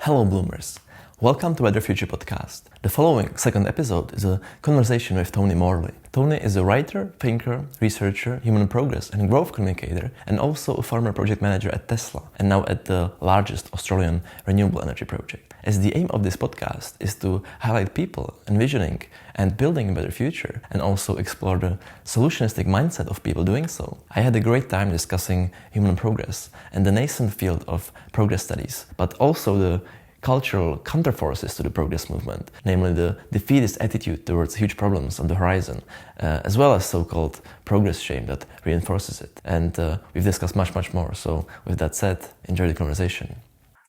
Hello Bloomers, welcome to Better Future Podcast. The following second episode is a conversation with Tony Morley. Tony is a writer, thinker, researcher, human progress and growth communicator, and also a former project manager at Tesla, and now at the largest Australian renewable energy project. As the aim of this podcast is to highlight people envisioning and building a better future, and also explore the solutionistic mindset of people doing so, I had a great time discussing human progress and the nascent field of progress studies, but also the cultural counterforces to the progress movement, namely the defeatist attitude towards huge problems on the horizon, as well as so-called progress shame that reinforces it. And we've discussed much more. So with that said, enjoy the conversation.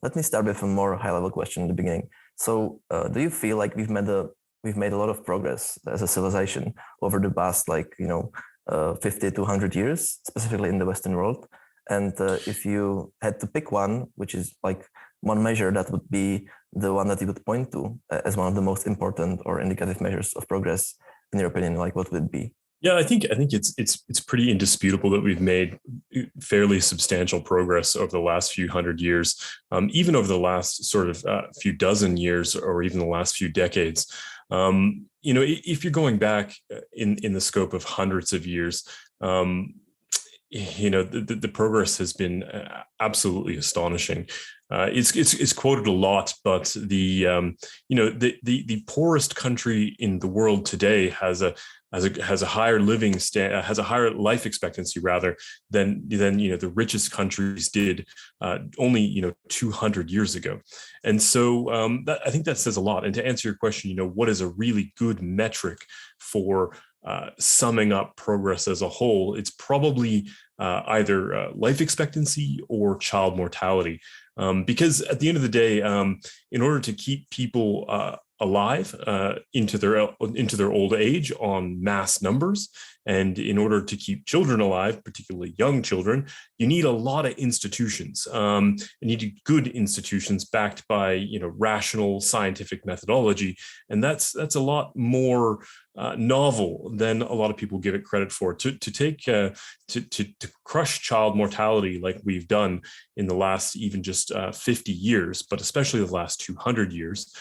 Let me start with a more high-level question in the beginning. So do you feel like we've made a lot of progress as a civilization over the past 50 to 100 years, specifically in the Western world? And if you had to pick one, which is like one measure that would be the one that you would point to as one of the most important or indicative measures of progress, in your opinion, like what would it be? Yeah, I think it's pretty indisputable that we've made fairly substantial progress over the last few hundred years, even over the last sort of few dozen years, or even the last few decades. If you're going back in the scope of hundreds of years, the progress has been absolutely astonishing. It's quoted a lot, but the poorest country in the world today has a higher has a higher life expectancy rather than the richest countries did only 200 years ago. And so I think that says a lot. And to answer your question, what is a really good metric for summing up progress as a whole? It's probably either life expectancy or child mortality. Because at the end of the day, in order to keep people alive into their old age on mass numbers, and in order to keep children alive, particularly young children, you need a lot of institutions. You need good institutions backed by rational scientific methodology, and that's a lot more novel than a lot of people give it credit for. To crush child mortality like we've done in the last even just 50 years, but especially the last 200 years.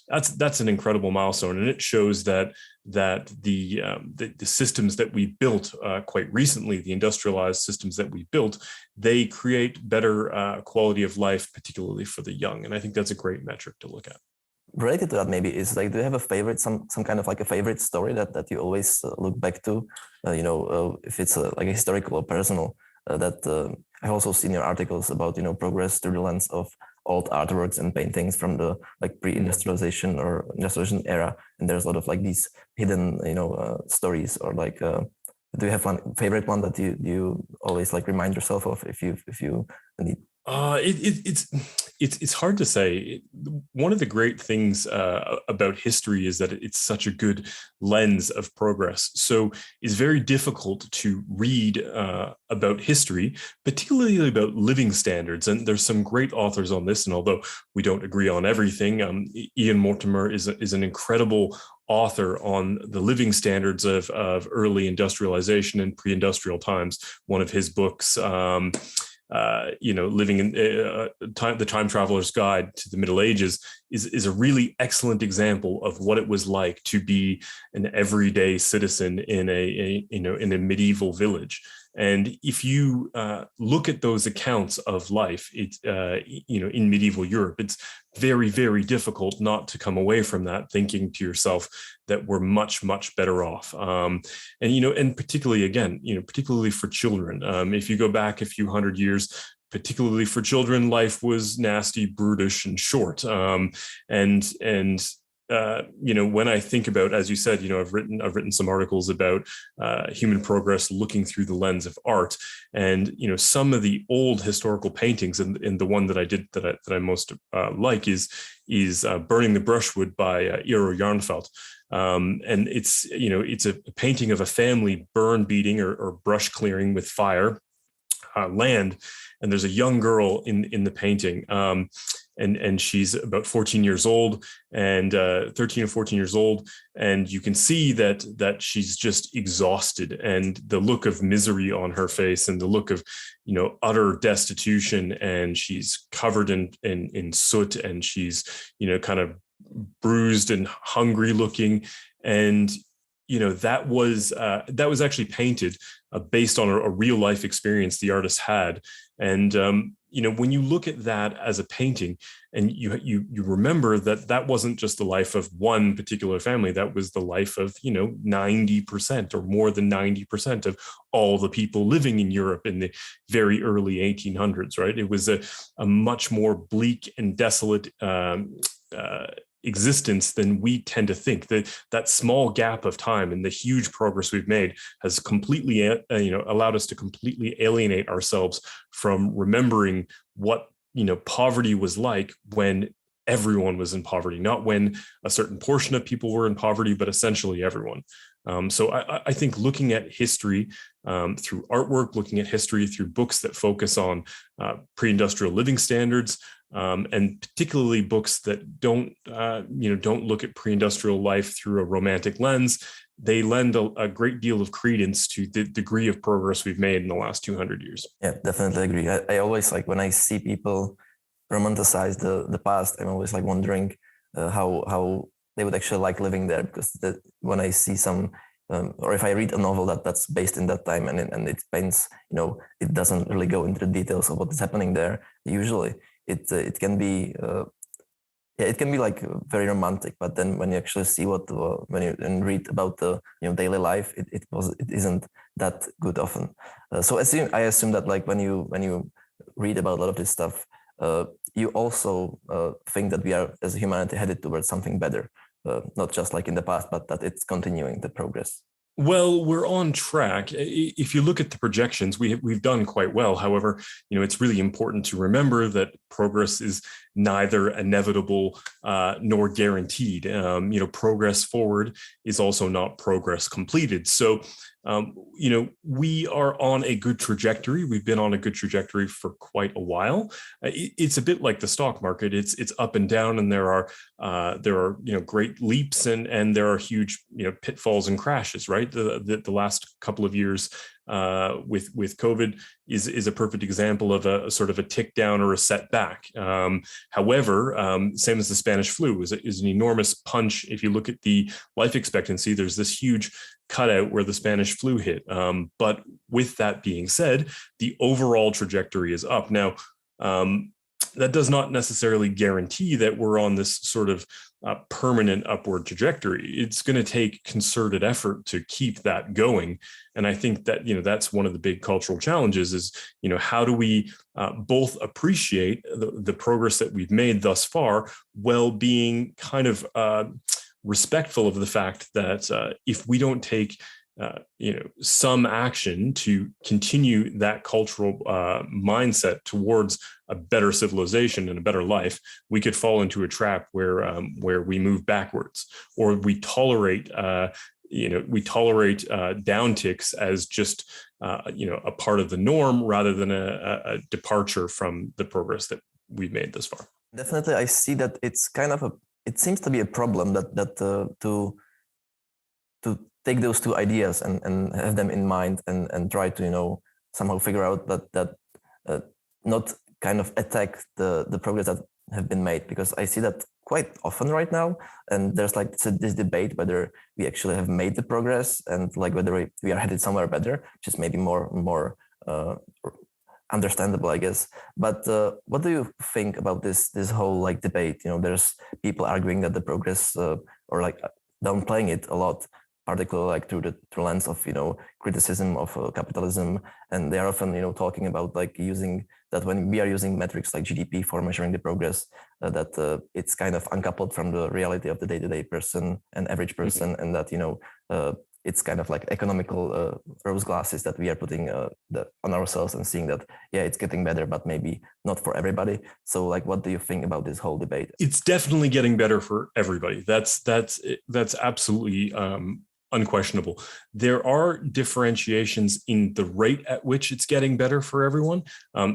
That's an incredible milestone, and it shows that the systems that we built quite recently, the industrialized systems that we built, they create better quality of life, particularly for the young. And I think that's a great metric to look at. Related to that, maybe is do you have a favorite, some kind of like a favorite story that you always look back to? If it's like a historical or personal. I've also seen your articles about progress through the lens of old artworks and paintings from the pre-industrialization or industrialization era, and there's a lot of these hidden stories, or do you have one favorite one that you always remind yourself of if you need? It's hard to say. One of the great things about history is that it's such a good lens of progress. So it's very difficult to read about history, particularly about living standards. And there's some great authors on this. And although we don't agree on everything, Ian Mortimer is an incredible author on the living standards of early industrialization and pre-industrial times. One of his books, living in the Time Traveler's Guide to the Middle Ages, is a really excellent example of what it was like to be an everyday citizen in a medieval village. And if you look at those accounts of life, in medieval Europe, it's very, very difficult not to come away from that thinking to yourself that we're much, much better off. And particularly for children, if you go back a few hundred years, particularly for children, life was nasty, brutish, and short. When I think about, as you said, I've written some articles about human progress looking through the lens of art, and some of the old historical paintings, and the one that I did that I most like is Burning the Brushwood by Eero Jarnfeldt. And it's a painting of a family burn beating or brush clearing with fire land, and there's a young girl in the painting. and she's about 14 years old, and 13 or 14 years old, and you can see that she's just exhausted, and the look of misery on her face, and the look of utter destitution, and she's covered in soot, and she's kind of bruised and hungry looking, and that was actually painted based on a real life experience the artist had. And when you look at that as a painting, and you remember that wasn't just the life of one particular family, that was the life of 90% or more than 90% of all the people living in Europe in the very early 1800s, right? It was a much more bleak and desolate existence than we tend to think. That small gap of time and the huge progress we've made has completely allowed us to completely alienate ourselves from remembering what poverty was like when everyone was in poverty, not when a certain portion of people were in poverty, but essentially everyone. So I think looking at history through artwork, looking at history through books that focus on pre-industrial living standards, and particularly books that don't look at pre-industrial life through a romantic lens, they lend a great deal of credence to the degree of progress we've made in the last 200 years. Yeah, definitely agree. I always when I see people romanticize the past, I'm always wondering how they would actually like living there, because when I see some or if I read a novel that's based in that time, and it paints, it doesn't really go into the details of what is happening there. Usually, it can be it can be very romantic, but then when you actually see when you read about the daily life, it isn't that good often. So I assume that when you read about a lot of this stuff, you also think that we are as humanity headed towards something better. Not just in the past, but that it's continuing the progress. Well, we're on track. If you look at the projections, we've done quite well. However, it's really important to remember that progress is neither inevitable nor guaranteed. Progress forward is also not progress completed. So, we are on a good trajectory. We've been on a good trajectory for quite a while. It's a bit like the stock market. It's up and down, and there are great leaps and there are huge pitfalls and crashes. Right. The last couple of years with COVID is a perfect example of a sort of a tick down or a setback. However, same as the Spanish flu is an enormous punch. If you look at the life expectancy, there's this huge cutout where the Spanish flu hit. But with that being said, the overall trajectory is up. Now, that does not necessarily guarantee that we're on this sort of permanent upward trajectory. It's going to take concerted effort to keep that going. And I think that, that's one of the big cultural challenges is, how do we both appreciate the progress that we've made thus far while being kind of respectful of the fact that if we don't take some action to continue that cultural mindset towards a better civilization and a better life, we could fall into a trap where we move backwards, or we tolerate downticks as just a part of the norm rather than a departure from the progress that we've made thus far. Definitely, I see that it's kind of it seems to be a problem that to take those two ideas and have them in mind and try to somehow figure out that not kind of attack the progress that have been made, because I see that quite often right now, and there's this debate whether we actually have made the progress and whether we are headed somewhere better, which is maybe more understandable, I guess. But what do you think about this whole debate? There's people arguing that the progress or downplaying it a lot, particularly through the lens of criticism of capitalism, and they are often talking about using that when we are using metrics like GDP for measuring the progress, that it's kind of uncoupled from the reality of the day-to-day person and average person, and that it's kind of economical rose glasses that we are putting on ourselves and seeing that it's getting better, but maybe not for everybody. So what do you think about this whole debate? It's definitely getting better for everybody. That's absolutely unquestionable. There are differentiations in the rate at which it's getting better for everyone.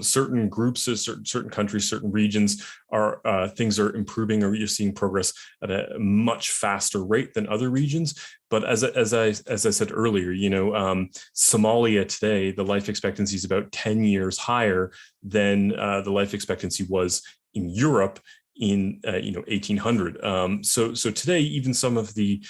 Certain groups, certain countries, certain regions are things are improving, or you're seeing progress at a much faster rate than other regions. But as I said earlier, Somalia today, the life expectancy is about 10 years higher than the life expectancy was in Europe in 1800. So today, even some of the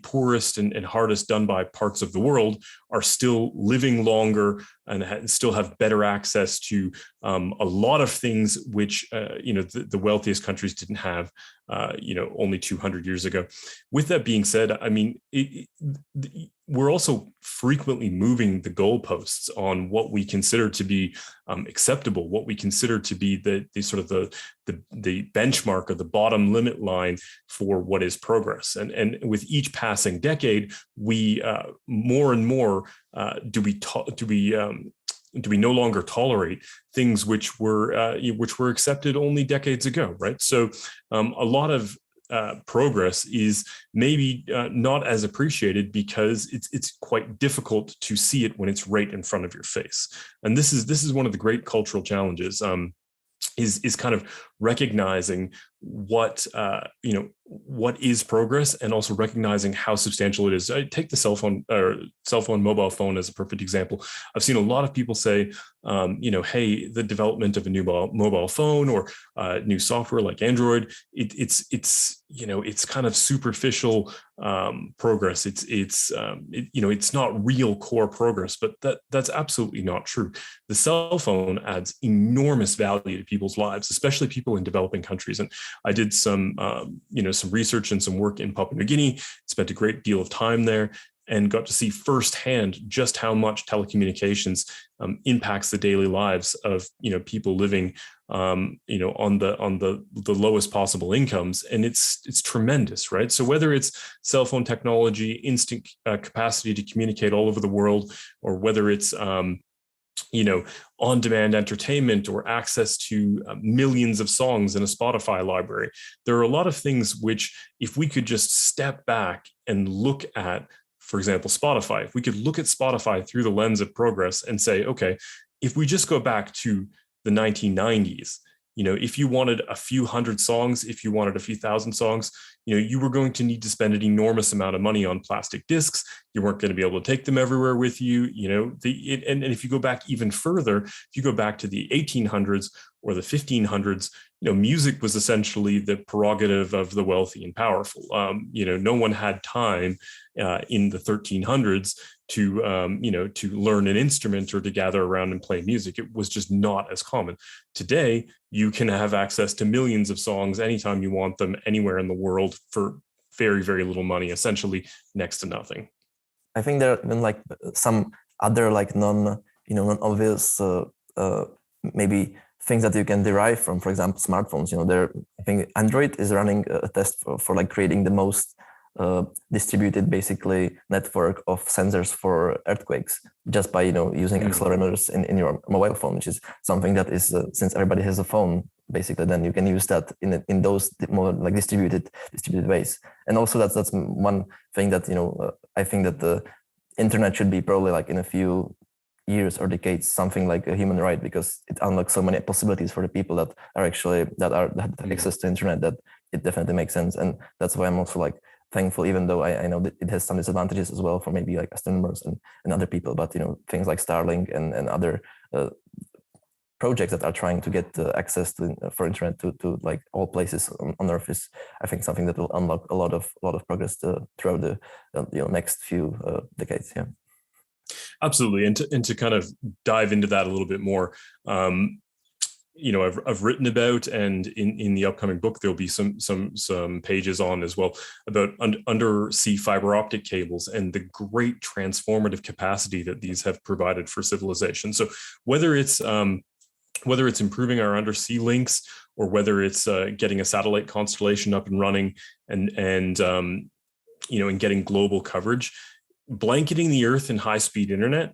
poorest and hardest done by parts of the world are still living longer and still have better access to a lot of things which the wealthiest countries didn't have only 200 years ago. With that being said, I mean, we're also frequently moving the goalposts on what we consider to be acceptable, what we consider to be the benchmark or the bottom limit line for what is progress. And with each passing decade, we more and more do we no longer tolerate things which were accepted only decades ago, right? So a lot of progress is maybe not as appreciated because it's quite difficult to see it when it's right in front of your face. And this is one of the great cultural challenges. Is kind of recognizing what is progress, and also recognizing how substantial it is. I take the cell phone, mobile phone as a perfect example. I've seen a lot of people say, hey, the development of a new mobile phone or new software like Android, it's kind of superficial progress. It's not real core progress, but that's absolutely not true. The cell phone adds enormous value to people's lives, especially people in developing countries. And I did some research and some work in Papua New Guinea, spent a great deal of time there, and got to see firsthand just how much telecommunications impacts the daily lives of people living on the lowest possible incomes, and it's tremendous, right? So whether it's cell phone technology, instant capacity to communicate all over the world, or whether it's on-demand entertainment or access to millions of songs in a Spotify library, there are a lot of things which, if we could just step back and look at, for example, Spotify, if we could look at Spotify through the lens of progress and say, okay, if we just go back to the 1990s, if you wanted a few hundred songs, if you wanted a few thousand songs, you were going to need to spend an enormous amount of money on plastic discs. You weren't going to be able to take them everywhere with you. And if you go back even further, if you go back to the 1800s or the 1500s, music was essentially the prerogative of the wealthy and powerful. No one had time in the 1300s to learn an instrument or to gather around and play music. It was just not as common. Today, you can have access to millions of songs anytime you want them, anywhere in the world, for very, very little money, essentially next to nothing. I think there have been some other non-obvious maybe things that you can derive from, for example, smartphones. I think Android is running a test for creating the most distributed basically network of sensors for earthquakes, just by using accelerometers in your mobile phone, which is something that is since everybody has a phone basically, then you can use that in those more distributed ways. And also that's one thing that I think that the internet should be probably in a few years or decades something like a human right, because it unlocks so many possibilities for the people that have access to internet, that it definitely makes sense. And that's why I'm also thankful, even though I know that it has some disadvantages as well for maybe astronomers and other people, but things like Starlink and other projects that are trying to get access for internet to all places on Earth is, I think, something that will unlock a lot of progress throughout the next few decades. Yeah, absolutely. And to kind of dive into that a little bit more, I've written about, and in the upcoming book there'll be some pages on as well about undersea fiber optic cables and the great transformative capacity that these have provided for civilization. So whether it's improving our undersea links, or whether it's getting a satellite constellation up and running and getting global coverage, blanketing the Earth in high-speed internet,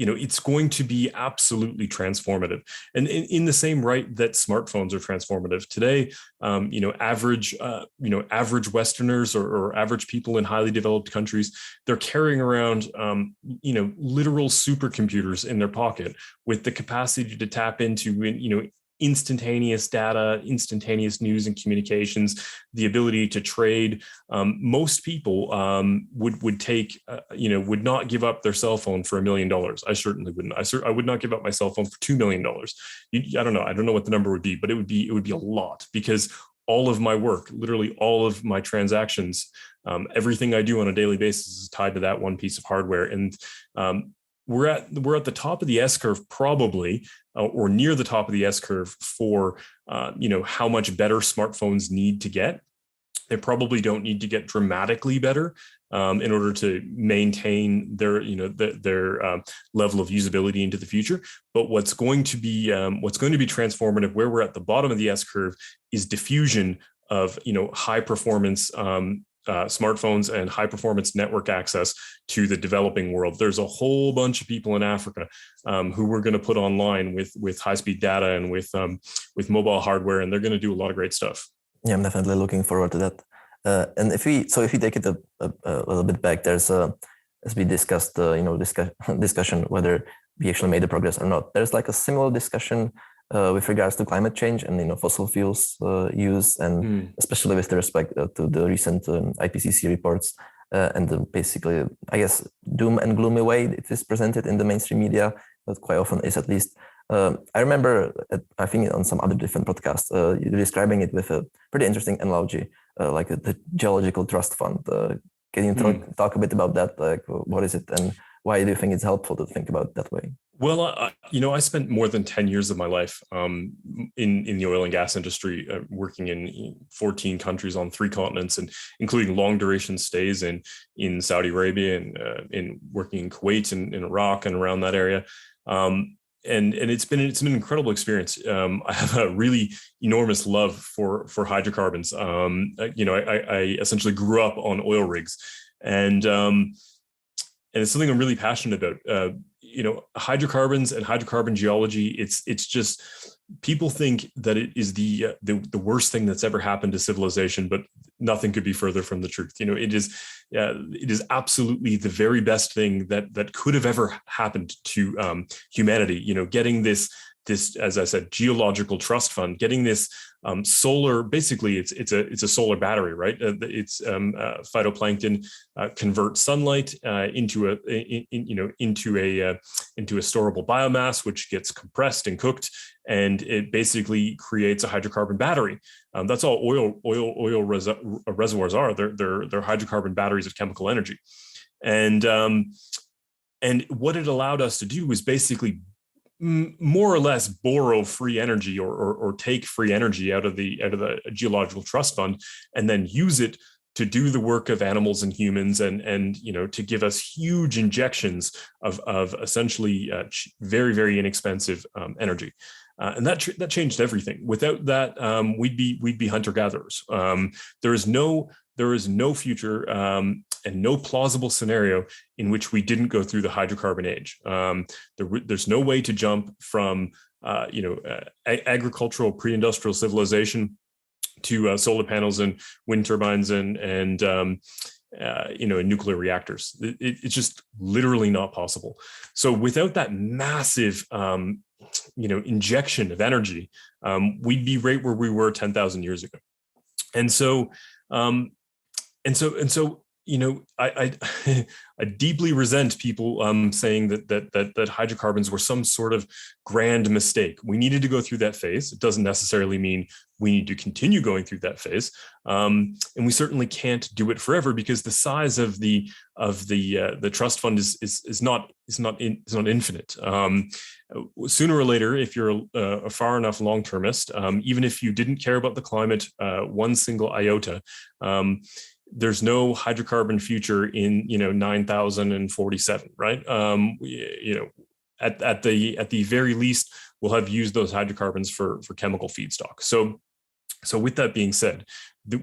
it's going to be absolutely transformative. And in the same right that smartphones are transformative today, average Westerners or average people in highly developed countries, they're carrying around, literal supercomputers in their pocket with the capacity to tap into, instantaneous data, instantaneous news and communications, the ability to trade. Most people would not give up their cell phone for $1 million. I certainly wouldn't. I would not give up my cell phone for $2 million. I don't know. I don't know what the number would be, but it would be a lot, because all of my work, literally all of my transactions, everything I do on a daily basis is tied to that one piece of hardware. And we're at the top of the S curve, probably, or near the top of the S curve for how much better smartphones need to get. They probably don't need to get dramatically better in order to maintain their level of usability into the future. But what's going to be transformative, where we're at the bottom of the S curve, is diffusion of high performance smartphones and high performance network access to the developing world. There's a whole bunch of people in Africa who we're going to put online with high speed data and with mobile hardware, and they're going to do a lot of great stuff. Yeah, I'm definitely looking forward to that. And if we take it a little bit back, there's as we discussed, discussion whether we actually made the progress or not. There's like a similar discussion with regards to climate change and fossil fuels use, and especially with respect to the recent IPCC reports and basically, I guess, doom and gloomy way it is presented in the mainstream media, that quite often is, at least. I remember, I think on some other different podcasts, you're describing it with a pretty interesting analogy, like the geological trust fund. Can you talk a bit about that? Like, what is it, and why do you think it's helpful to think about it that way? Well, I spent more than 10 years of my life in the oil and gas industry, working in 14 countries on 3 continents, and including long duration stays in Saudi Arabia and in working in Kuwait and in Iraq and around that area. And it's been an incredible experience. I have a really enormous love for hydrocarbons. I essentially grew up on oil rigs, and it's something I'm really passionate about. Hydrocarbons and hydrocarbon geology. It's just, people think that it is the worst thing that's ever happened to civilization, but nothing could be further from the truth. It is absolutely the very best thing that could have ever happened to humanity. Getting this, as I said, geological trust fund, getting this solar, basically it's a solar battery, right? It's phytoplankton converts sunlight into a storable biomass, which gets compressed and cooked, and it basically creates a hydrocarbon battery. That's all oil reservoirs are. They're hydrocarbon batteries of chemical energy, and what it allowed us to do was basically more or less borrow free energy or take free energy out of the geological trust fund, and then use it to do the work of animals and humans, and to give us huge injections of essentially very, very inexpensive energy. And that changed everything. Without that, we'd be hunter-gatherers. There is no future and no plausible scenario in which we didn't go through the hydrocarbon age. There's no way to jump from agricultural pre-industrial civilization to solar panels and wind turbines and nuclear reactors. It's just literally not possible. So without that massive injection of energy, we'd be right where we were 10,000 years ago. And so I deeply resent people saying that hydrocarbons were some sort of grand mistake. We needed to go through that phase. It doesn't necessarily mean we need to continue going through that phase, and we certainly can't do it forever, because the size of the trust fund is not infinite. Sooner or later, if you're a far enough long-termist, even if you didn't care about the climate one single iota, there's no hydrocarbon future in 9047, right? At the very least, we'll have used those hydrocarbons for chemical feedstock. So So with that being said,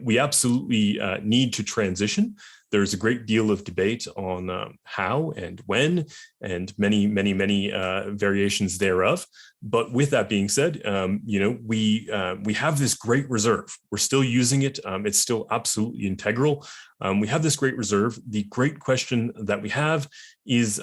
we absolutely need to transition. There's a great deal of debate on how and when, and many variations thereof. But with that being said, we have this great reserve. We're still using it. It's still absolutely integral. We have this great reserve. The great question that we have is,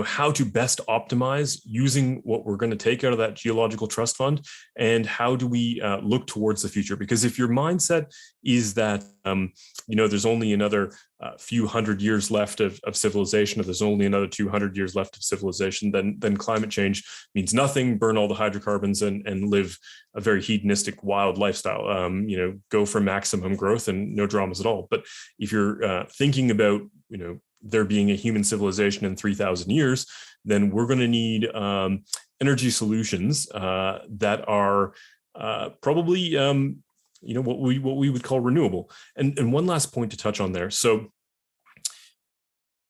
how to best optimize using what we're going to take out of that geological trust fund, and how do we look towards the future? Because if your mindset is that, there's only another few hundred years left of civilization, or there's only another 200 years left of civilization, then climate change means nothing. Burn all the hydrocarbons and live a very hedonistic, wild lifestyle. Go for maximum growth and no dramas at all. But if you're thinking about, there being a human civilization in 3,000 years, then we're going to need energy solutions that are probably what we would call renewable. And one last point to touch on there. So,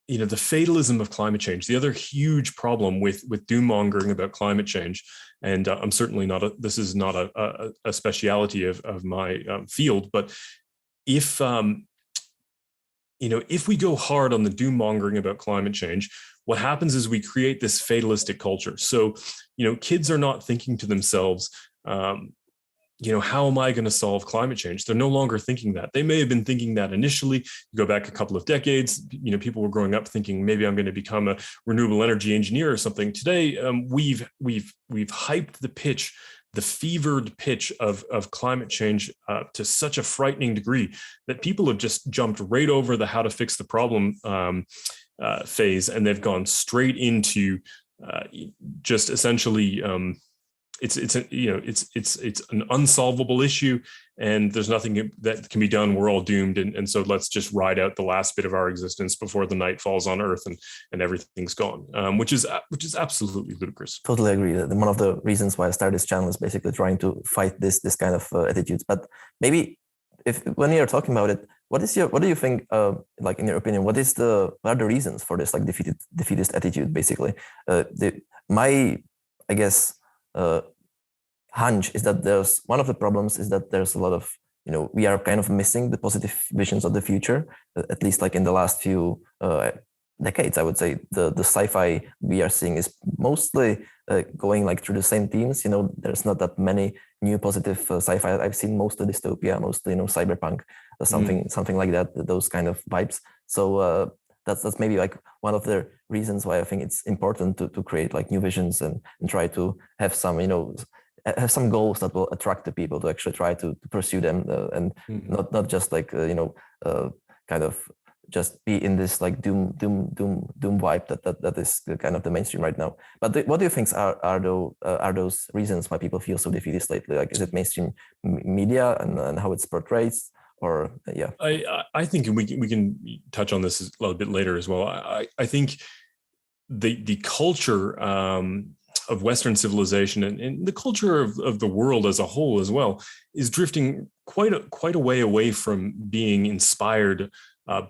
the fatalism of climate change, the other huge problem with doom-mongering about climate change, and I'm certainly this is not a speciality of my field, but if we go hard on the doom-mongering about climate change, what happens is we create this fatalistic culture. So, kids are not thinking to themselves, how am I going to solve climate change? They're no longer thinking that. They may have been thinking that initially. You go back a couple of decades, people were growing up thinking, maybe I'm going to become a renewable energy engineer or something. Today, we've hyped the pitch, the fevered pitch of climate change to such a frightening degree that people have just jumped right over the how to fix the problem phase, and they've gone straight into just essentially it's an unsolvable issue, and there's nothing that can be done. We're all doomed, and so let's just ride out the last bit of our existence before the night falls on Earth and everything's gone, which is absolutely ludicrous. Totally agree. One of the reasons why I started this channel is basically trying to fight this kind of attitudes. But maybe when you're talking about it, what do you think? In your opinion, what are the reasons for this defeatist attitude? Basically, I guess. Hunch is that there's one of the problems is that there's a lot of we are kind of missing the positive visions of the future, at least in the last few decades. I would say the sci-fi we are seeing is mostly going through the same themes. There's not that many new positive sci-fi I've seen. Mostly dystopia, mostly cyberpunk, something like that. Those kind of vibes. So that's maybe one of the reasons why I think it's important to create new visions and try to have some have some goals that will attract the people to actually try to pursue them and not just kind of just be in this doom vibe that is kind of the mainstream right now. But what do you think are those reasons why people feel so defeatist lately? Is it mainstream media and how it's portrayed? Or yeah, I think we can touch on this a little bit later as well. I think the culture of Western civilization and the culture of the world as a whole as well is drifting quite a way away from being inspired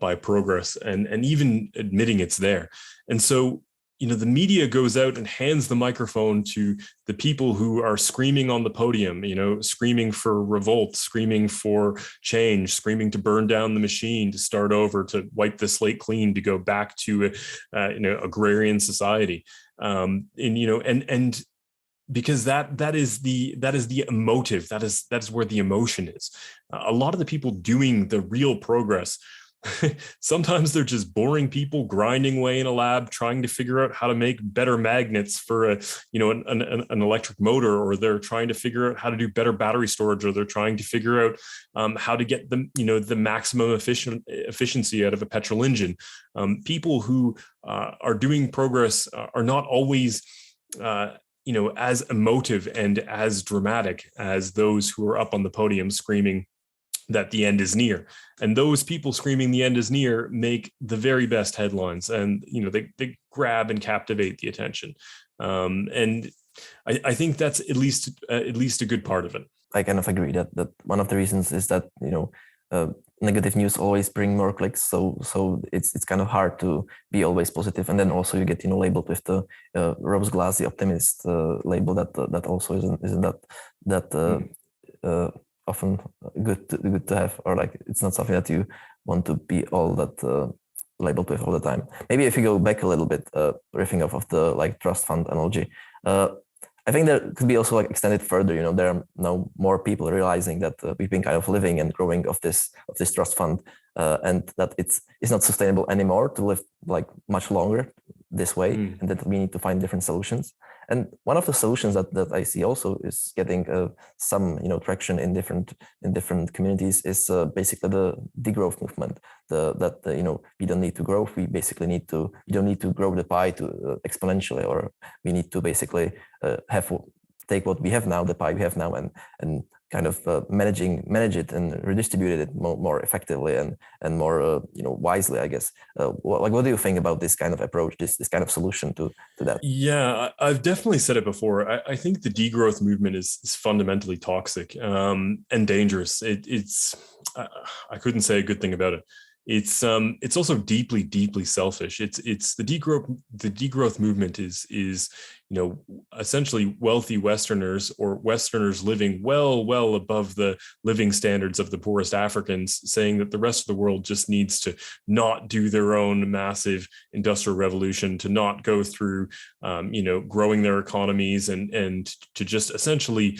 by progress and even admitting it's there. And so the media goes out and hands the microphone to the people who are screaming on the podium, screaming for revolt, screaming for change, screaming to burn down the machine, to start over, to wipe the slate clean, to go back to agrarian society. And because that is the emotive, that's where the emotion is. A lot of the people doing the real progress, sometimes they're just boring people grinding away in a lab trying to figure out how to make better magnets for an electric motor, or they're trying to figure out how to do better battery storage, or they're trying to figure out how to get the maximum efficiency out of a petrol engine. People who are doing progress are not always as emotive and as dramatic as those who are up on the podium screaming that the end is near. And those people screaming the end is near make the very best headlines, and they grab and captivate the attention. And I think that's at least a good part of it. I kind of agree that one of the reasons is that negative news always bring more clicks, so it's kind of hard to be always positive, and then also you get labeled with the rose glass, the optimist label that also isn't that often good to have, or like it's not something that you want to be all that labeled with all the time. Maybe if you go back a little bit, riffing off of the like trust fund analogy, I think that could be also like extended further. You know, there are now more people realizing that we've been kind of living and growing of this trust fund, and that it's not sustainable anymore to live like much longer this way, and that we need to find different solutions. And one of the solutions that I see also is getting some traction in different communities is basically the degrowth movement. We don't need to grow. We don't need to grow the pie to exponentially, or we need to basically take what we have now, the pie we have now, and kind of manage it and redistribute it more effectively and more wisely, I guess. What do you think about this kind of approach, this kind of solution to that? Yeah, I've definitely said it before. I think the degrowth movement is fundamentally toxic and dangerous. I couldn't say a good thing about it. It's also deeply selfish. It's the degrowth movement is essentially wealthy Westerners or Westerners living well above the living standards of the poorest Africans, saying that the rest of the world just needs to not do their own massive industrial revolution, to not go through growing their economies and to just essentially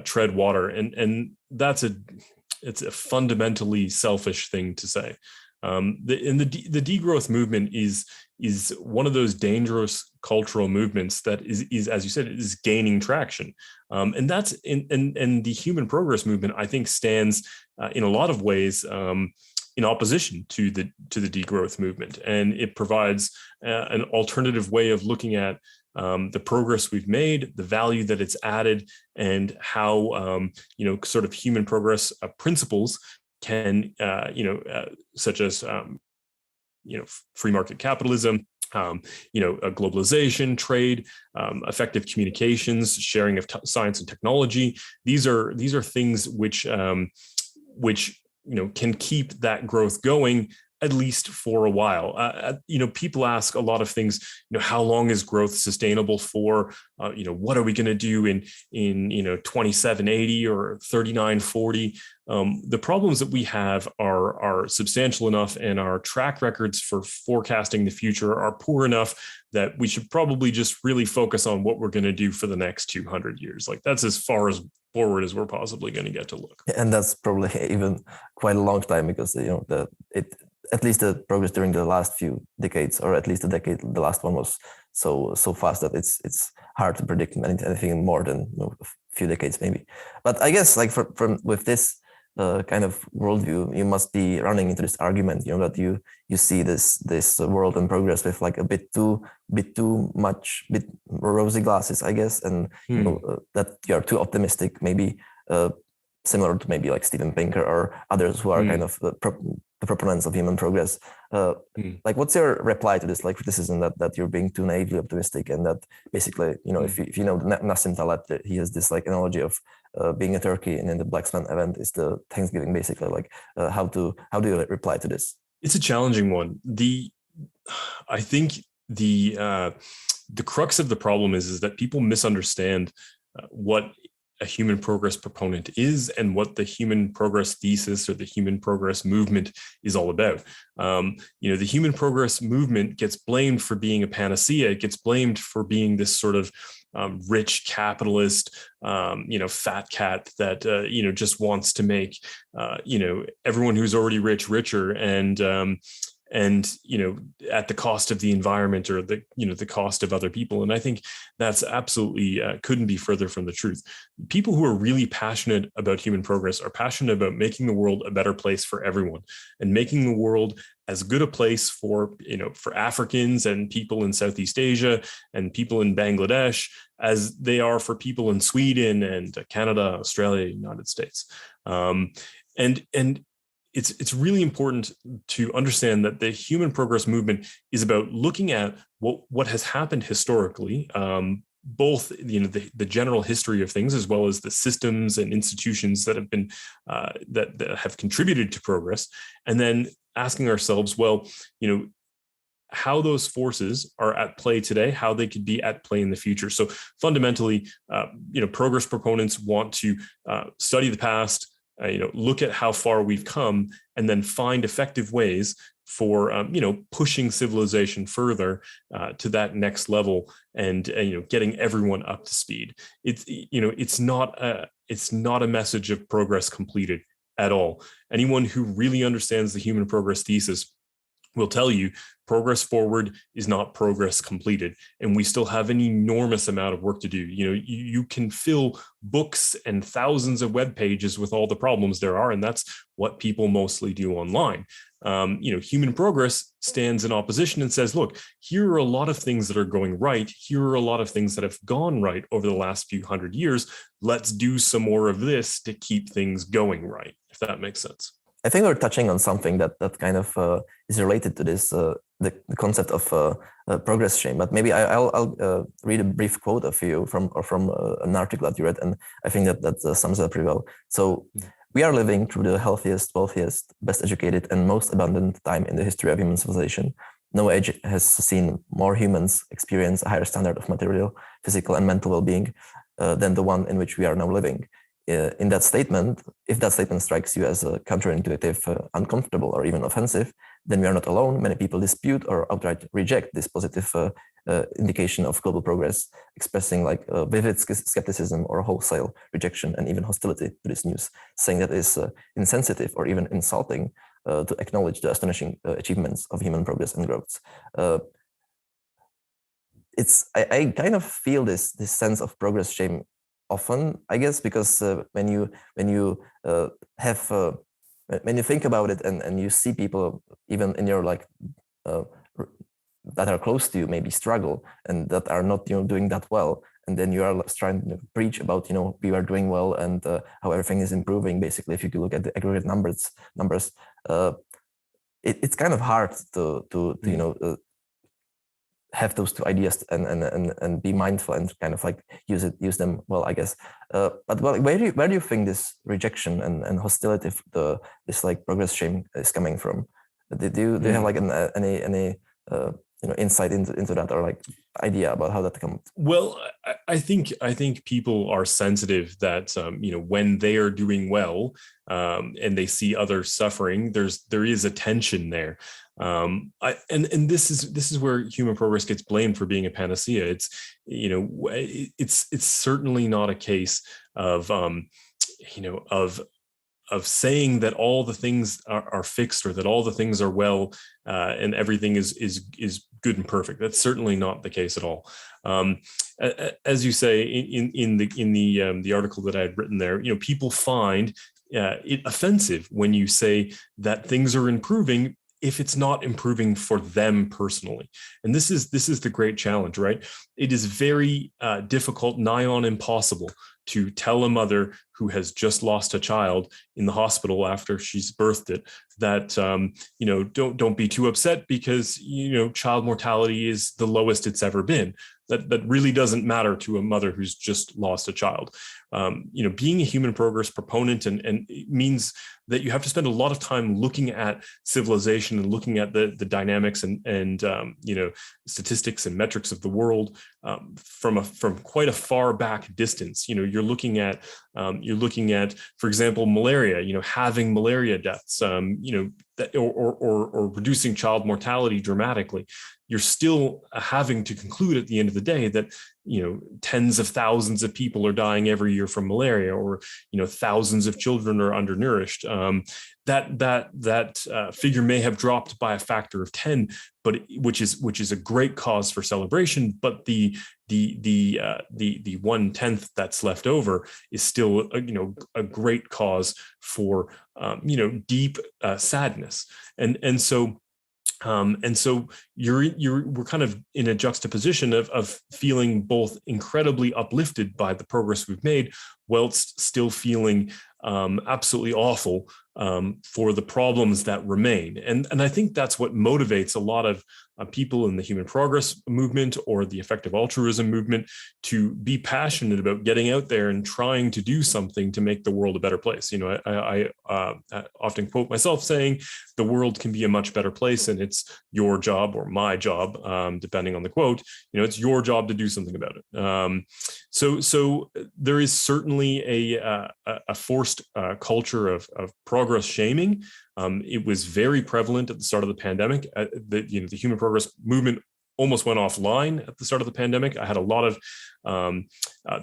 tread water. And it's a fundamentally selfish thing to say. The degrowth movement is one of those dangerous cultural movements that is, as you said, is gaining traction, and that's and the human progress movement, I think, stands in a lot of ways in opposition to the degrowth movement, and it provides an alternative way of looking at the progress we've made, the value that it's added, and how sort of human progress principles can such as free market capitalism, globalization, trade, effective communications, sharing of science and technology. These are things which can keep that growth going, at least for a while. People ask a lot of things, how long is growth sustainable for? What are we going to do in 2780 or 3940? The problems that we have are substantial enough, and our track records for forecasting the future are poor enough that we should probably just really focus on what we're going to do for the next 200 years. Like, that's as far as forward as we're possibly going to get to look. And that's probably even quite a long time, because at least the progress during the last few decades, or at least the last one was so fast that it's hard to predict anything more than a few decades maybe. But I guess like with this kind of worldview, you must be running into this argument, that you see this world and progress with like a bit too rosy glasses, I guess, and that you're too optimistic, maybe similar to maybe like Steven Pinker or others who are kind of the proponents of human progress. Like, what's your reply to this, like, criticism that you're being too naively optimistic, and that basically, if you know Nassim Taleb, he has this like analogy of being a turkey, and then the Black Swan event is the Thanksgiving, basically. Like, how do you reply to this? It's a challenging one. I think the crux of the problem is that people misunderstand what a human progress proponent is, and what the human progress thesis or the human progress movement is all about. The human progress movement gets blamed for being a panacea. It gets blamed for being this sort of rich capitalist, fat cat that just wants to make everyone who's already rich richer, and at the cost of the environment, or the cost of other people. And I think that's absolutely couldn't be further from the truth. People who are really passionate about human progress are passionate about making the world a better place for everyone, and making the world as good a place for Africans and people in Southeast Asia and people in Bangladesh as they are for people in Sweden and Canada, Australia, United States. And it's really important to understand that the human progress movement is about looking at what has happened historically, both the general history of things, as well as the systems and institutions that have been that have contributed to progress, and then asking ourselves, how those forces are at play today, how they could be at play in the future. So fundamentally, progress proponents want to study the past, look at how far we've come, and then find effective ways for pushing civilization further to that next level, and getting everyone up to speed. It's not a message of progress completed at all. Anyone who really understands the human progress thesis will tell you progress forward is not progress completed, and we still have an enormous amount of work to do. You can fill books and thousands of web pages with all the problems there are, and that's what people mostly do online. Human progress stands in opposition and says, look, here are a lot of things that are going right. Here are a lot of things that have gone right over the last few hundred years. Let's do some more of this to keep things going right, if that makes sense. I think we're touching on something that kind of is related to this, the concept of progress shame. But maybe I'll read a brief quote of you from an article that you read, and I think that sums it up pretty well. So, we are living through the healthiest, wealthiest, best educated, and most abundant time in the history of human civilization. No age has seen more humans experience a higher standard of material, physical, and mental well-being than the one in which we are now living. In that statement, if that statement strikes you as counterintuitive, uncomfortable, or even offensive, then we are not alone. Many people dispute or outright reject this positive indication of global progress, expressing like vivid skepticism or wholesale rejection and even hostility to this news, saying that it is insensitive or even insulting to acknowledge the astonishing achievements of human progress and growth. I kind of feel this sense of progress shame often, I guess, because when you think about it and you see people even in your that are close to you maybe struggle and that are not doing that well, and then you are trying to preach about we are doing well and how everything is improving. Basically, if you could look at the aggregate numbers, it's kind of hard to have those two ideas and be mindful and kind of like use them well, I guess. But where do you think this rejection and hostility, this like progress shame is coming from? Do you have like any insight into that, or like idea about how that comes? Well, I think people are sensitive that when they are doing well and they see others suffering, there is a tension there. And this is where human progress gets blamed for being a panacea. It's certainly not a case of saying that all the things are fixed, or that all the things are well and everything is good and perfect. That's certainly not the case at all. As you say in the article that I had written there, people find it offensive when you say that things are improving if it's not improving for them personally. And this is the great challenge, right? It is very difficult, nigh on impossible, to tell a mother who has just lost a child in the hospital after she's birthed it that don't be too upset because child mortality is the lowest it's ever been. That really doesn't matter to a mother who's just lost a child. Being a human progress proponent and it means that you have to spend a lot of time looking at civilization and looking at the dynamics and statistics and metrics of the world from quite a far back distance. You're looking at, for example, malaria. Having malaria deaths, or reducing child mortality dramatically. You're still having to conclude at the end of the day that tens of thousands of people are dying every year from malaria, or thousands of children are undernourished. That figure may have dropped by a factor of 10, but which is a great cause for celebration. But the 1/10 that's left over is still a great cause for deep sadness, and so we're kind of in a juxtaposition of feeling both incredibly uplifted by the progress we've made, whilst still feeling absolutely awful for the problems that remain. And I think that's what motivates a lot of people in the human progress movement or the effective altruism movement to be passionate about getting out there and trying to do something to make the world a better place. I often quote myself saying, the world can be a much better place, and it's your job or my job, depending on the quote, it's your job to do something about it. So there is certainly a forced culture of progress shaming. It was very prevalent at the start of the pandemic. The human progress movement almost went offline at the start of the pandemic. I had a lot of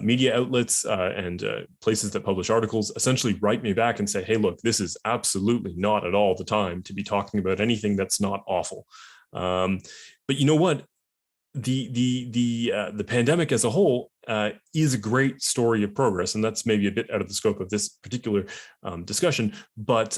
media outlets and places that publish articles essentially write me back and say, hey, look, this is absolutely not at all the time to be talking about anything that's not awful. But you know what? The pandemic as a whole is a great story of progress, and that's maybe a bit out of the scope of this particular discussion. But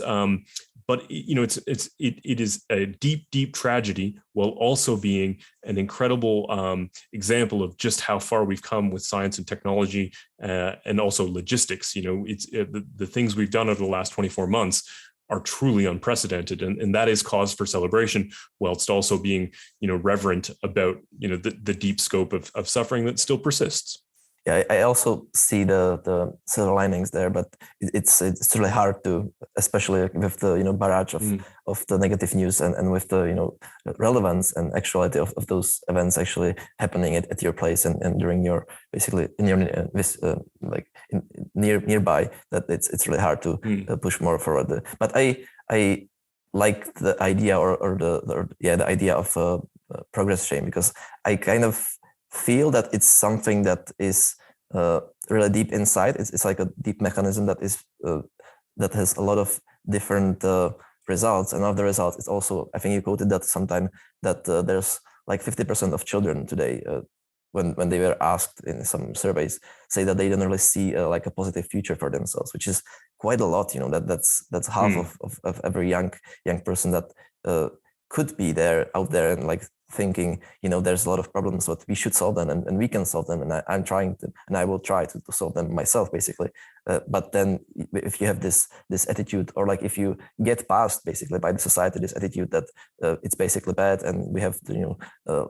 it is a deep tragedy, while also being an incredible example of just how far we've come with science and technology, and also logistics. It's the things we've done over the last 24 months are truly unprecedented, and that is cause for celebration, whilst also being, reverent about, the deep scope of suffering that still persists. Yeah, I also see the silver linings there, but it's really hard to, especially with the barrage of the negative news and with the relevance and actuality of those events actually happening at your place and during your basically in your nearby, that it's really hard to push more forward. But I like the idea or the idea of progress shame, because I kind of feel that it's something that is really deep inside. It's like a deep mechanism that is that has a lot of different results, and of the results, it's also, I think you quoted that sometime, that there's like 50% of children today, when they were asked in some surveys, say that they don't really see like a positive future for themselves, which is quite a lot. That's half of every young person that could be out there and like thinking, there's a lot of problems, but we should solve them, and we can solve them, and I'm trying to, and I will try to solve them myself, basically. But then if you have this attitude, or like if you get past basically by the society this attitude that it's basically bad, and we have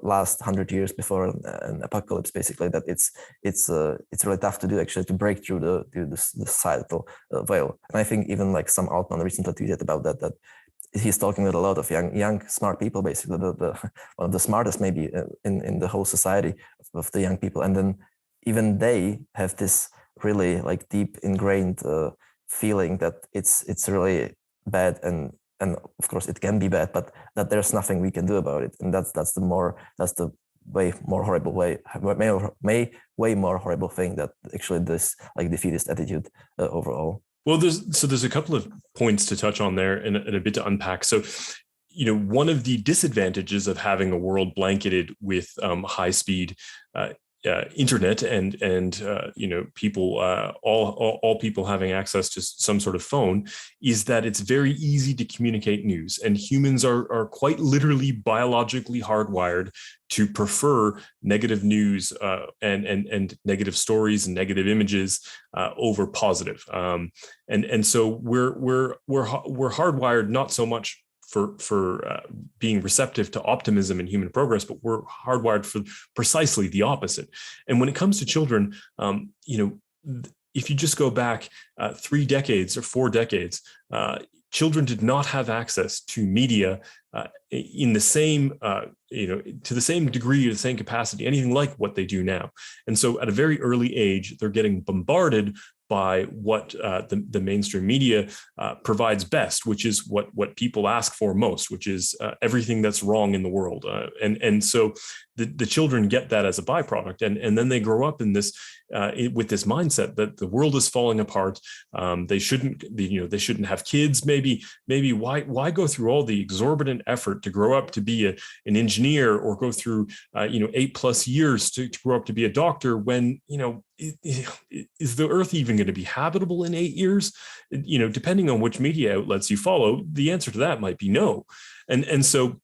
last 100 years before an apocalypse, basically, that it's really tough to do, actually, to break through the societal veil. And I think even like some Altman recently tweeted about that he's talking with a lot of young smart people, basically one of the smartest maybe in the whole society of the young people, and then even they have this really like deep ingrained feeling that it's really bad, and of course it can be bad, but that there's nothing we can do about it, and that's the way more horrible thing, that actually this like defeatist attitude overall. Well, there's a couple of points to touch on there, and a bit to unpack. So, one of the disadvantages of having a world blanketed with high speed internet and people, all people having access to some sort of phone, is that it's very easy to communicate news, and humans are quite literally biologically hardwired to prefer negative news and negative stories and negative images over positive. And so we're hardwired not so much for being receptive to optimism and human progress, but we're hardwired for precisely the opposite. And when it comes to children, if you just go back 3 decades or 4 decades, children did not have access to media in the same, to the same degree, or the same capacity, anything like what they do now. And so at a very early age, they're getting bombarded by what the mainstream media provides best, which is what people ask for most, which is everything that's wrong in the world. And so the children get that as a byproduct, and then they grow up in this with this mindset that the world is falling apart. They shouldn't have kids. Maybe why go through all the exorbitant effort to grow up to be an engineer, or go through 8+ years to grow up to be a doctor, when is the earth even going to be habitable in 8 years? Depending on which media outlets you follow, the answer to that might be no. And so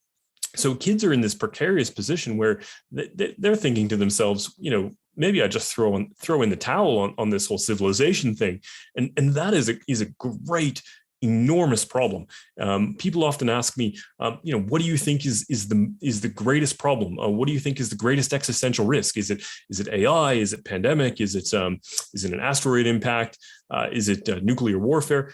kids are in this precarious position where they're thinking to themselves, maybe I just throw in the towel on this whole civilization thing. And that is a great, enormous problem. People often ask me, what do you think is the greatest problem? What do you think is the greatest existential risk? Is it AI? Is it pandemic? Is it an asteroid impact? Is it nuclear warfare?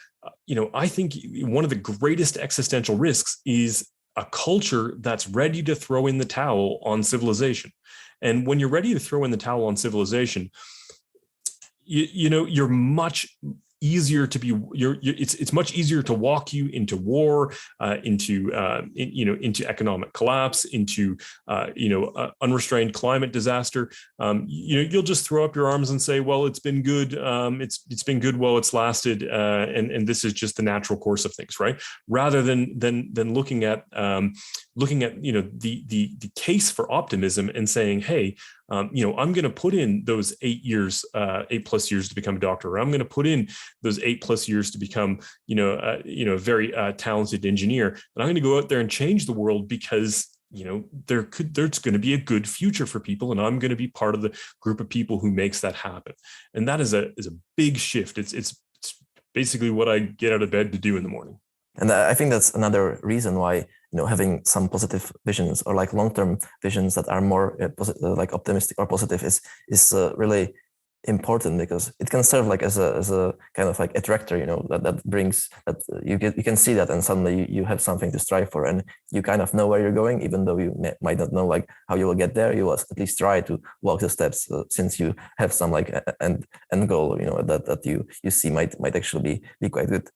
I think one of the greatest existential risks is a culture that's ready to throw in the towel on civilization. And when you're ready to throw in the towel on civilization, you're much easier to be. It's much easier to walk you into war, into economic collapse, into unrestrained climate disaster. You'll just throw up your arms and say, "Well, it's been good. It's been good while it's lasted, and this is just the natural course of things," right? Rather than looking at the case for optimism and saying, "Hey, I'm going to put in those 8+ years to become a doctor, or I'm going to put in those 8+ years to become, a very talented engineer. And I'm going to go out there and change the world because, there's going to be a good future for people. And I'm going to be part of the group of people who makes that happen." And that is a big shift. It's basically what I get out of bed to do in the morning. And I think that's another reason why, having some positive visions or like long-term visions that are more like optimistic or positive is really important, because it can serve like as a kind of like attractor, that brings that you can see that, and suddenly you have something to strive for, and you kind of know where you're going, even though you might not know like how you will get there. You will at least try to walk the steps, since you have some like end goal, that you see might actually be quite good.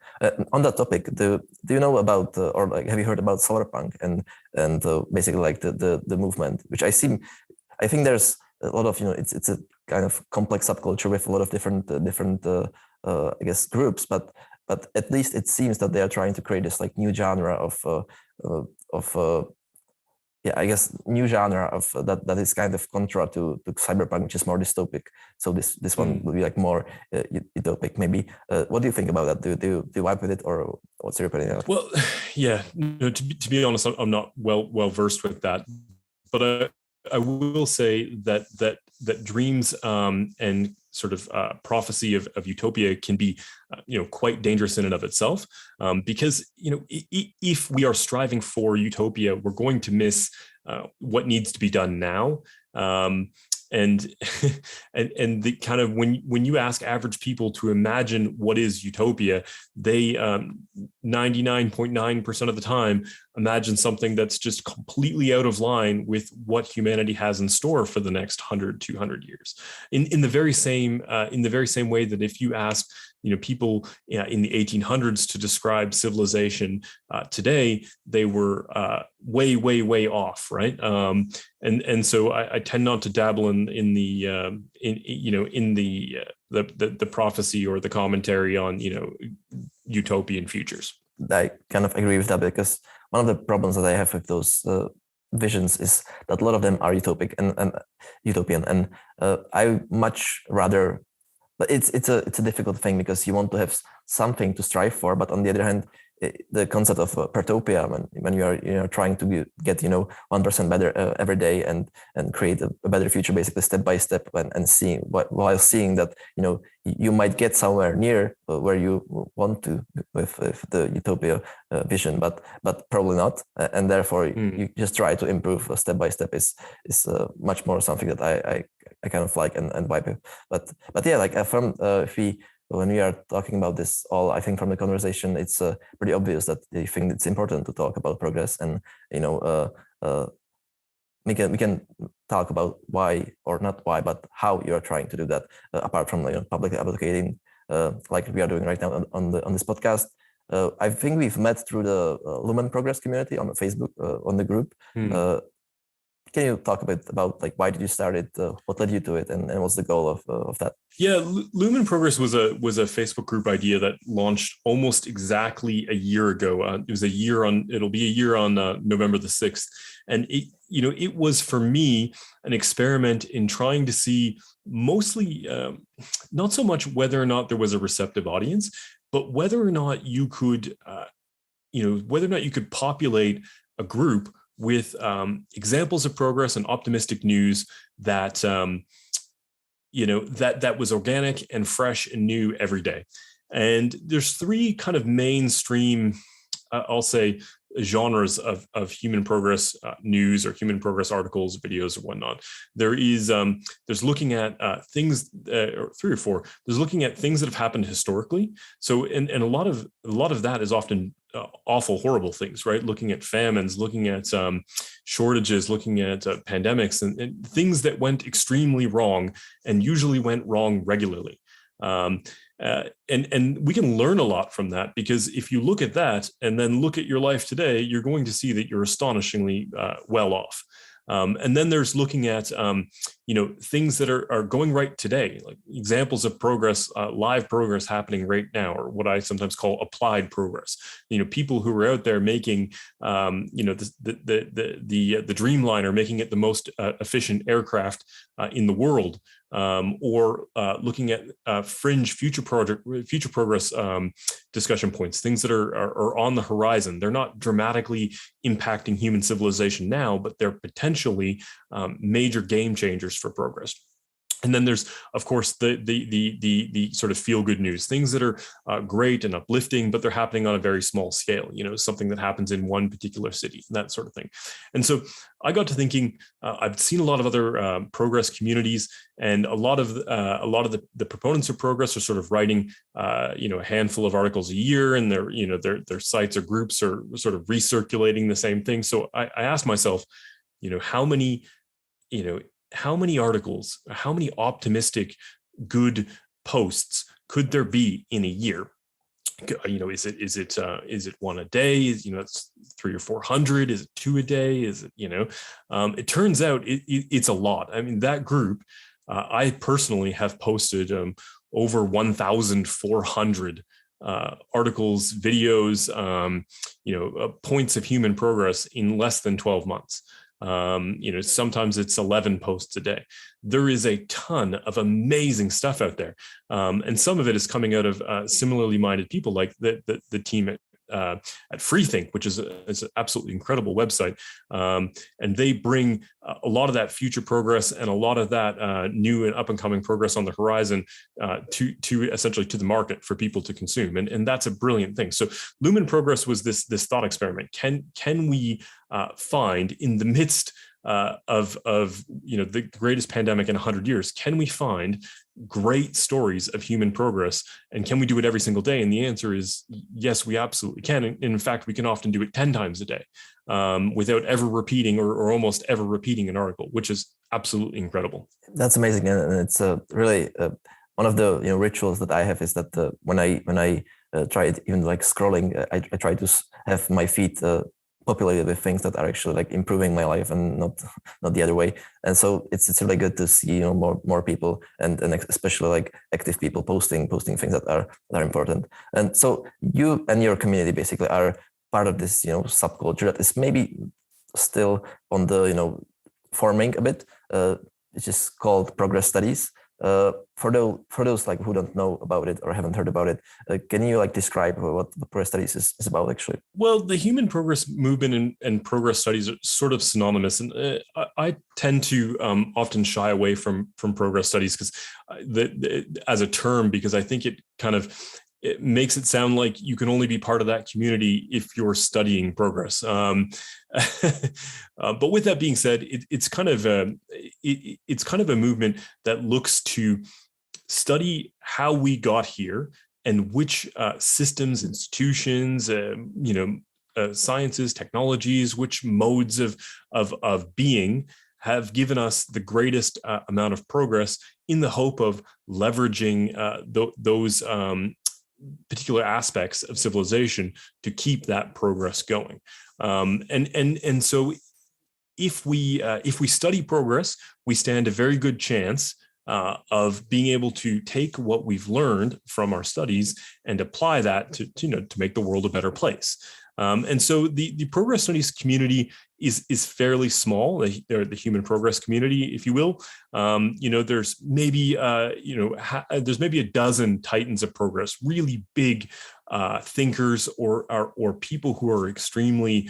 On that topic, do you know about or like have you heard about Solarpunk and basically like the movement, which I think there's a lot of, it's a kind of complex subculture with a lot of different I guess groups, but at least it seems that they are trying to create this like new genre of I guess new genre of that is kind of contra to cyberpunk, which is more dystopic. So this one will be like more utopic maybe. What do you think about that? Do you vibe with it, or what's your opinion? Well, yeah, to be honest, I'm not well versed with that, but I will say that dreams and sort of prophecy of utopia can be quite dangerous in and of itself, because if we are striving for utopia, we're going to miss what needs to be done now. And the kind of when you ask average people to imagine what is utopia, they 99.9% of the time imagine something that's just completely out of line with what humanity has in store for the next 100-200 years. In the very same way that if you ask people in the 1800s to describe civilization today, they were way off, right? And so I tend not to dabble in the prophecy or the commentary on utopian futures. I kind of agree with that, because one of the problems that I have with those visions is that a lot of them are utopic and utopian, and I much rather. But it's a difficult thing, because you want to have something to strive for, but on the other hand, the concept of pertopia, when you are trying to get 1% better every day and create a better future, basically step by step, and seeing while seeing that you might get somewhere near where you want to with the utopia vision, but probably not, and therefore you just try to improve step by step is much more something that I kind of like and vibe with. But yeah, like when we are talking about this all, I think from the conversation, it's pretty obvious that they think it's important to talk about progress, and we can talk about why, or not why, but how you are trying to do that, apart from publicly advocating, like we are doing right now on this podcast. I think we've met through the Lumen progress community on Facebook, on the group. Can you talk a bit about like why did you start it, what led you to it, and what's the goal of that? Yeah, Lumen Progress was a Facebook group idea that launched almost exactly a year ago. It'll be a year on November the 6th, and it was for me an experiment in trying to see mostly not so much whether or not there was a receptive audience, but whether or not you could populate a group with examples of progress and optimistic news that that was organic and fresh and new every day. And there's three kind of mainstream, I'll say, genres of human progress news or human progress articles, videos, or whatnot. There's looking at things, or three or four. There's looking at things that have happened historically. So, and a lot of that is often awful, horrible things, right? Looking at famines, looking at shortages, looking at pandemics, and things that went extremely wrong, and usually went wrong regularly. And we can learn a lot from that, because if you look at that and then look at your life today, you're going to see that you're astonishingly well off. And then there's looking at things that are going right today, like examples of progress, live progress happening right now, or what I sometimes call applied progress. People who are out there making the Dreamliner, making it the most efficient aircraft in the world, or looking at fringe future progress discussion points, things that are on the horizon. They're not dramatically impacting human civilization now, but they're potentially major game changers for progress. And then there's, of course, the sort of feel-good news, things that are great and uplifting, but they're happening on a very small scale. Something that happens in one particular city, that sort of thing. And so I got to thinking, I've seen a lot of other progress communities, and a lot of the proponents of progress are sort of writing, a handful of articles a year, and their sites or groups are sort of recirculating the same thing. So I asked myself, how many articles, how many optimistic, good posts could there be in a year? Is it one a day? It's 300 or 400. Is it 2 a day? Is it, it turns out it's a lot. I mean, that group, I personally have posted over 1,400 articles, videos, points of human progress in less than 12 months. Sometimes it's 11 posts a day. There is a ton of amazing stuff out there. And some of it is coming out of similarly minded people, like the team at Freethink, which is an absolutely incredible website. And they bring a lot of that future progress and a lot of that new and up and coming progress on the horizon to essentially to the market for people to consume. And that's a brilliant thing. So Lumen Progress was this thought experiment. Can we find, in the midst of the greatest pandemic in 100 years, can we find great stories of human progress, and can we do it every single day? And the answer is yes, we absolutely can. And in fact, we can often do it 10 times a day without ever repeating or almost ever repeating an article, which is absolutely incredible. That's amazing, and it's really one of the rituals that I have is that when I try even like scrolling, I try to have my feed populated with things that are actually like improving my life and not the other way. And so it's really good to see more people and especially like active people posting things that are important. And so you and your community basically are part of this subculture that is maybe still on the forming a bit. It's just called progress studies. For those like who don't know about it or haven't heard about it, can you like describe what the progress studies is about actually? Well, the human progress movement and progress studies are sort of synonymous, and I tend to often shy away from progress studies because as a term, because I think it makes it sound like you can only be part of that community if you're studying progress. But with that being said, it's kind of a movement that looks to study how we got here and which systems, institutions, sciences, technologies, which modes of being have given us the greatest amount of progress in the hope of leveraging those particular aspects of civilization to keep that progress going. And so if we study progress, we stand a very good chance of being able to take what we've learned from our studies and apply that to make the world a better place. And so the progress studies community is fairly small. The human progress community, if you will. There's maybe there's maybe a dozen titans of progress, really big thinkers or people who are extremely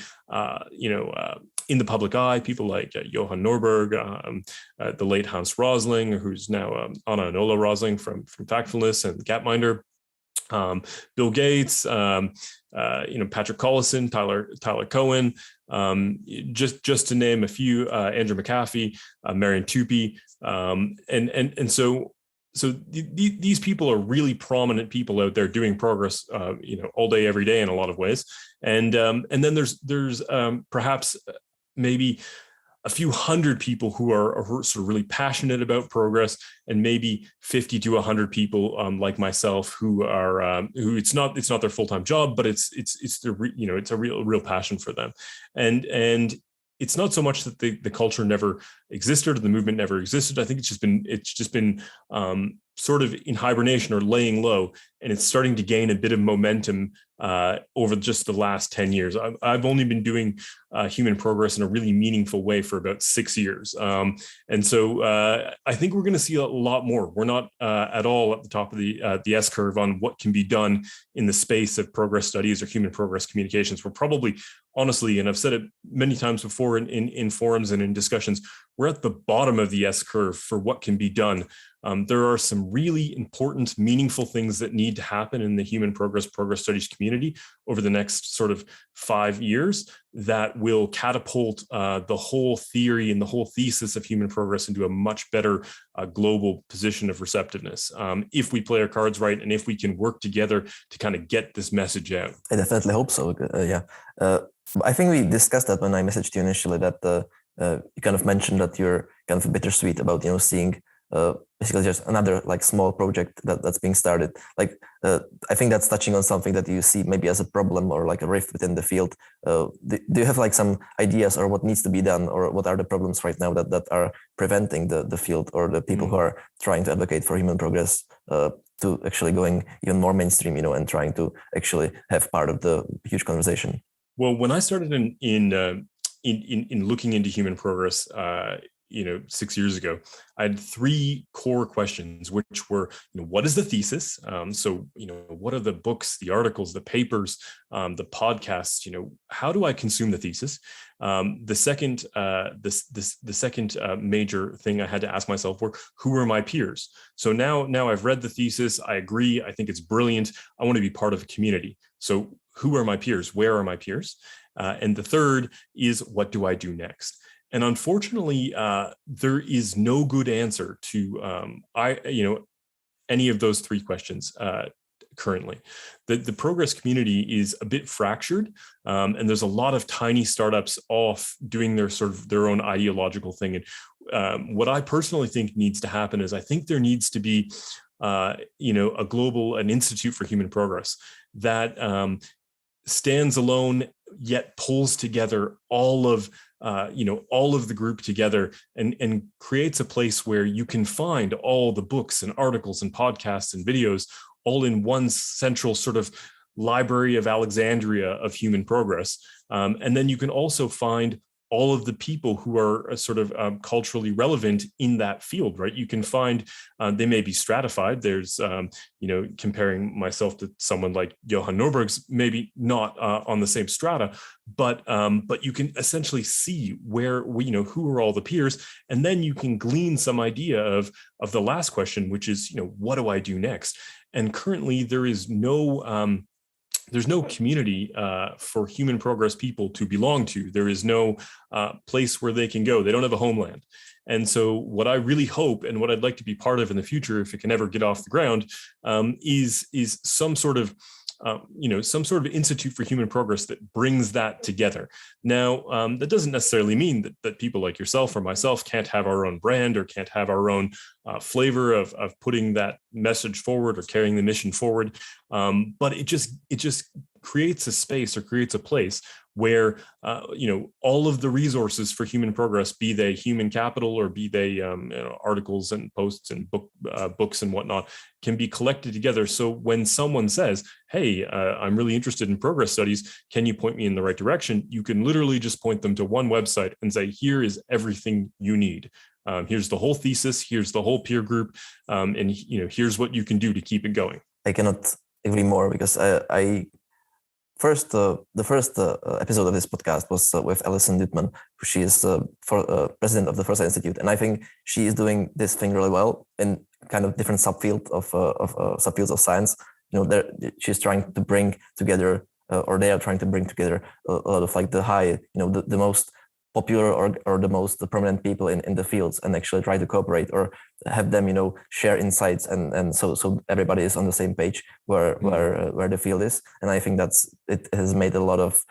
in the public eye. People like Johann Norberg, the late Hans Rosling, who's now Anna and Ola Rosling from Factfulness and Gapminder. Bill Gates, Patrick Collison, Tyler Cohen, just to name a few, Andrew McAfee, Marian Tupy, and so these people are really prominent people out there doing progress, all day, every day in a lot of ways, and then there's perhaps maybe a few hundred people who are sort of really passionate about progress, and maybe 50 to 100 people like myself who are who it's not their full-time job, but it's their it's a real passion for them, and it's not so much that the culture never existed or the movement never existed. I think it's just been sort of in hibernation or laying low, and it's starting to gain a bit of momentum over just the last 10 years. I've only been doing human progress in a really meaningful way for about 6 years. And so I think we're going to see a lot more. We're not at all at the top of the S curve on what can be done in the space of progress studies or human progress communications. We're probably, honestly, and I've said it many times before in forums and in discussions, we're at the bottom of the S curve for what can be done. There are some really important, meaningful things that need to happen in the human progress studies community over the next sort of 5 years that will catapult the whole theory and the whole thesis of human progress into a much better global position of receptiveness, if we play our cards right and if we can work together to kind of get this message out. I definitely hope so. I think we discussed that when I messaged you initially, that you kind of mentioned that you're kind of bittersweet about seeing basically just another like small project that's being started. I think that's touching on something that you see maybe as a problem or like a rift within the field. Do you have like some ideas or what needs to be done, or what are the problems right now that are preventing the field or the people who are trying to advocate for human progress to actually going even more mainstream, and trying to actually have part of the huge conversation? Well, when I started in looking into human progress, 6 years ago, I had 3 core questions, which were, what is the thesis? What are the books, the articles, the papers, the podcasts? How do I consume the thesis? The second major thing I had to ask myself were, who are my peers? So now I've read the thesis. I agree. I think it's brilliant. I want to be part of a community. So who are my peers? Where are my peers? And the third is, what do I do next? And unfortunately, there is no good answer to any of those 3 questions currently. The progress community is a bit fractured, and there's a lot of tiny startups off doing their own ideological thing. And what I personally think needs to happen is, I think there needs to be an institute for human progress that stands alone yet pulls together all of the group together and creates a place where you can find all the books and articles and podcasts and videos all in one central sort of library of Alexandria of human progress. And then you can also find all of the people who are sort of culturally relevant in that field, right? You can find, they may be stratified. There's, comparing myself to someone like Johan Norberg's, maybe not on the same strata, but you can essentially see where, who are all the peers, and then you can glean some idea of the last question, which is, what do I do next? And currently there is there's no community for human progress people to belong to. There is no place where they can go. They don't have a homeland. And so what I really hope, and what I'd like to be part of in the future, if it can ever get off the ground, is some sort of institute for human progress that brings that together. Now, that doesn't necessarily mean that people like yourself or myself can't have our own brand or can't have our own flavor of putting that message forward or carrying the mission forward. But it just creates a space or creates a place where all of the resources for human progress, be they human capital or be they articles and posts and books and whatnot, can be collected together. So when someone says, hey, I'm really interested in progress studies, can you point me in the right direction? You can literally just point them to one website and say, here is everything you need. Here's the whole thesis, here's the whole peer group, and here's what you can do to keep it going. I cannot agree more, because the first episode of this podcast was with Alison Duttman, who she is president of the Foresight Institute, and I think she is doing this thing really well in kind of different subfields of science. she's trying to bring together, or they are trying to bring together a lot of like the high, the most popular or the most prominent people in the fields, and actually try to cooperate or have them, share insights, and so everybody is on the same page where the field is. And I think it has made a lot of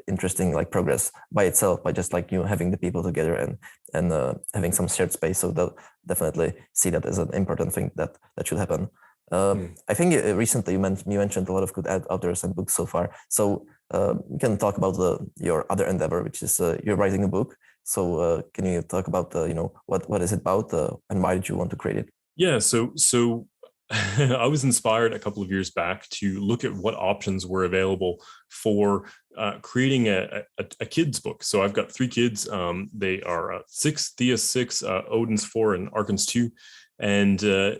interesting like progress by itself, by just like having the people together and having some shared space. So they'll definitely see that as an important thing that should happen. I think recently you mentioned a lot of good authors and books so far. So we can talk about your other endeavor, which is you're writing a book. So can you talk about what is it about and why did you want to create it? Yeah, so I was inspired a couple of years back to look at what options were available for creating a kid's book. So I've got 3 kids. They are 6, Thea's 6, Odin's 4, and Arkan's 2. And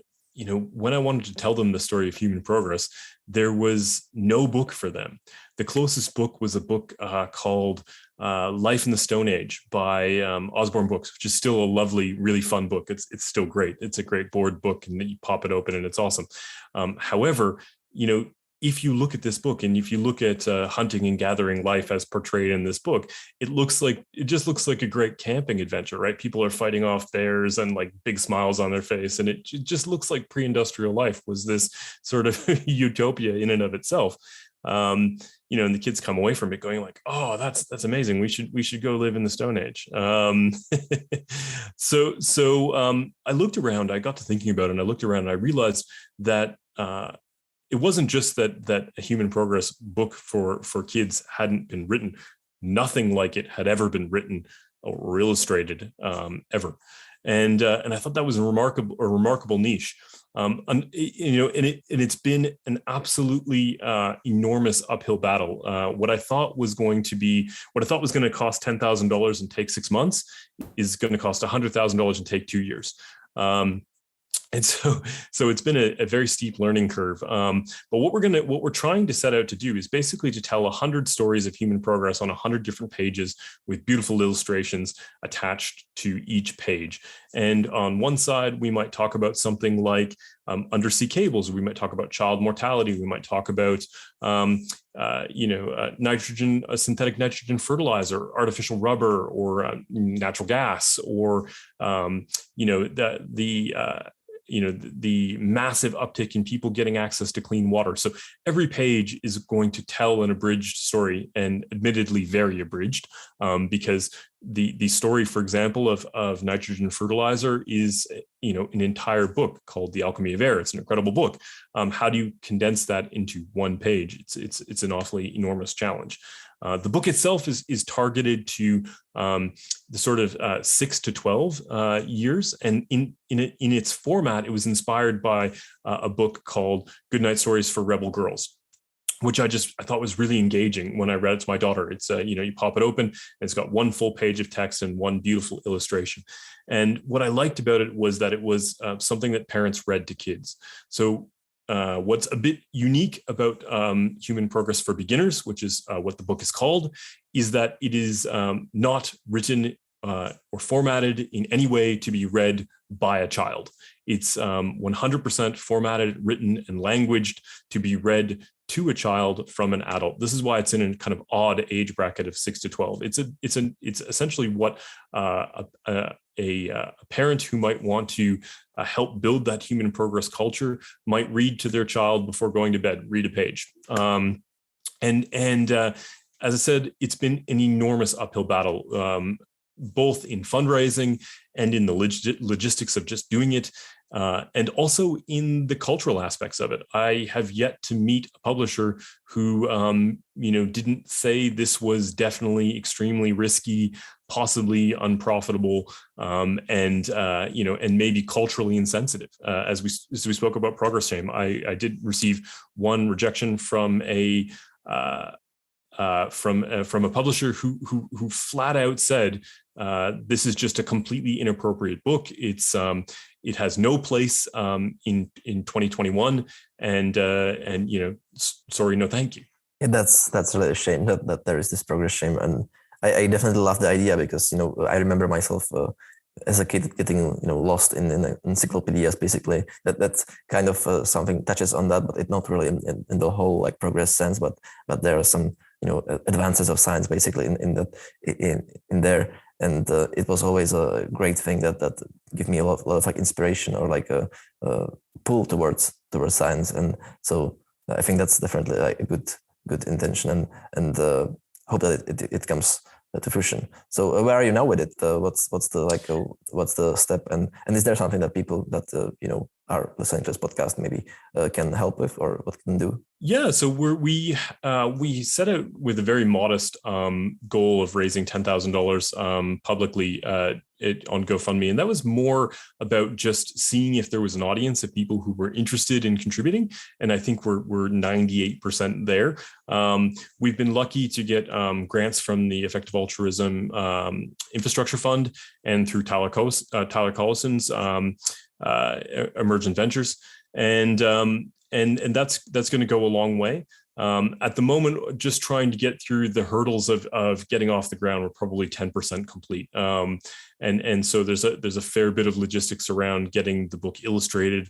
when I wanted to tell them the story of human progress, there was no book for them. The closest book was a book called Life in the Stone Age by Osborne Books, which is still a lovely, really fun book. It's still great. It's a great board book, and you pop it open and it's awesome. However, if you look at this book and if you look at hunting and gathering life as portrayed in this book, it just looks like a great camping adventure, right? People are fighting off bears and like big smiles on their face. And it just looks like pre-industrial life was this sort of utopia in and of itself. And the kids come away from it going like, oh, that's amazing. We should go live in the Stone Age. So I looked around, I got to thinking about it, and I looked around and I realized that, it wasn't just that a human progress book for kids hadn't been written. Nothing like it had ever been written or illustrated ever. And I thought that was a remarkable niche. And it's been an absolutely enormous uphill battle. What I thought was going to cost $10,000 and take 6 months is going to cost $100,000 and take 2 years. And so it's been a very steep learning curve. But what we're trying to set out to do is basically to tell 100 stories of human progress on 100 different pages with beautiful illustrations attached to each page. And on one side, we might talk about something like undersea cables. We might talk about child mortality. We might talk about nitrogen, synthetic nitrogen fertilizer, artificial rubber, or natural gas, or the massive uptick in people getting access to clean water. So every page is going to tell an abridged story, and admittedly very abridged, because the story, for example, of nitrogen fertilizer is an entire book called The Alchemy of Air. It's an incredible book. How do you condense that into one page? It's an awfully enormous challenge. The book itself is targeted to the sort of 6 to 12 years, and in its format, it was inspired by a book called Goodnight Stories for Rebel Girls, which I thought was really engaging when I read it to my daughter. It's you pop it open, and it's got one full page of text and one beautiful illustration. And what I liked about it was that it was something that parents read to kids. So what's a bit unique about Human Progress for Beginners, which is what the book is called, is that it is not written or formatted in any way to be read by a child. It's 100% formatted, written, and languaged to be read to a child from an adult. This is why it's in a kind of odd age bracket of 6 to 12. It's essentially what a parent who might want to help build that human progress culture might read to their child before going to bed. Read a page. As I said, it's been an enormous uphill battle, both in fundraising and in the logistics of just doing it, and also in the cultural aspects of it. I have yet to meet a publisher who, didn't say this was definitely extremely risky, possibly unprofitable, and maybe culturally insensitive. As we spoke about progress shame, I did receive one rejection from a publisher who flat out said, this is just a completely inappropriate book. It has no place in 2021, and sorry, no thank you. Yeah, that's really a shame that there is this progress shame, and I definitely love the idea because I remember myself as a kid getting lost in encyclopedias, basically. That's kind of something touches on that, but it's not really in the whole like progress sense. But there are some advances of science basically in there, and it was always a great thing that give me a lot of like inspiration or like a pull towards science. And so I think that's definitely like a good intention, and hope that it comes to fruition. So where are you now with it? What's the step, and is there something that people that are listening to this podcast maybe can help with, or what can do? Yeah, so we set out with a very modest goal of raising $10,000 publicly on GoFundMe, and that was more about just seeing if there was an audience of people who were interested in contributing. And I think we're 98% there. We've been lucky to get grants from the Effective Altruism Infrastructure Fund and through Tyler Collison's Emergent Ventures, and that's going to go a long way. At the moment, just trying to get through the hurdles of getting off the ground, we're probably 10% complete. And so there's a fair bit of logistics around getting the book illustrated,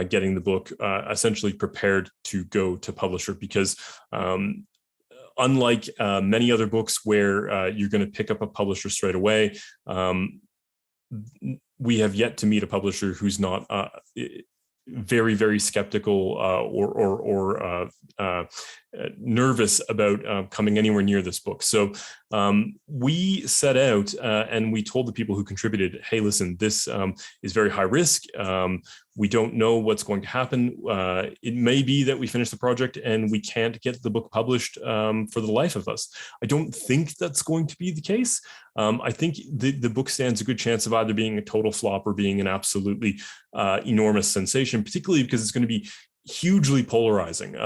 getting the book essentially prepared to go to publisher, because unlike many other books where you're going to pick up a publisher straight away, we have yet to meet a publisher who's not very, very skeptical or nervous about coming anywhere near this book. So we set out and we told the people who contributed, hey, listen, this is very high risk. We don't know what's going to happen. It may be that we finish the project and we can't get the book published for the life of us. I don't think that's going to be the case. I think the book stands a good chance of either being a total flop or being an absolutely enormous sensation, particularly because it's going to be hugely polarizing.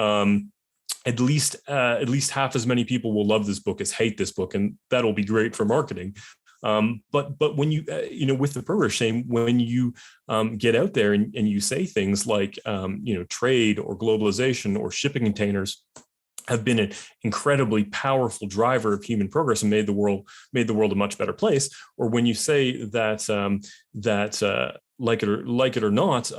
At least half as many people will love this book as hate this book, and that'll be great for marketing. But when you with the progress shame, when you get out there and you say things like trade or globalization or shipping containers have been an incredibly powerful driver of human progress and made the world a much better place, or when you say that like it or not,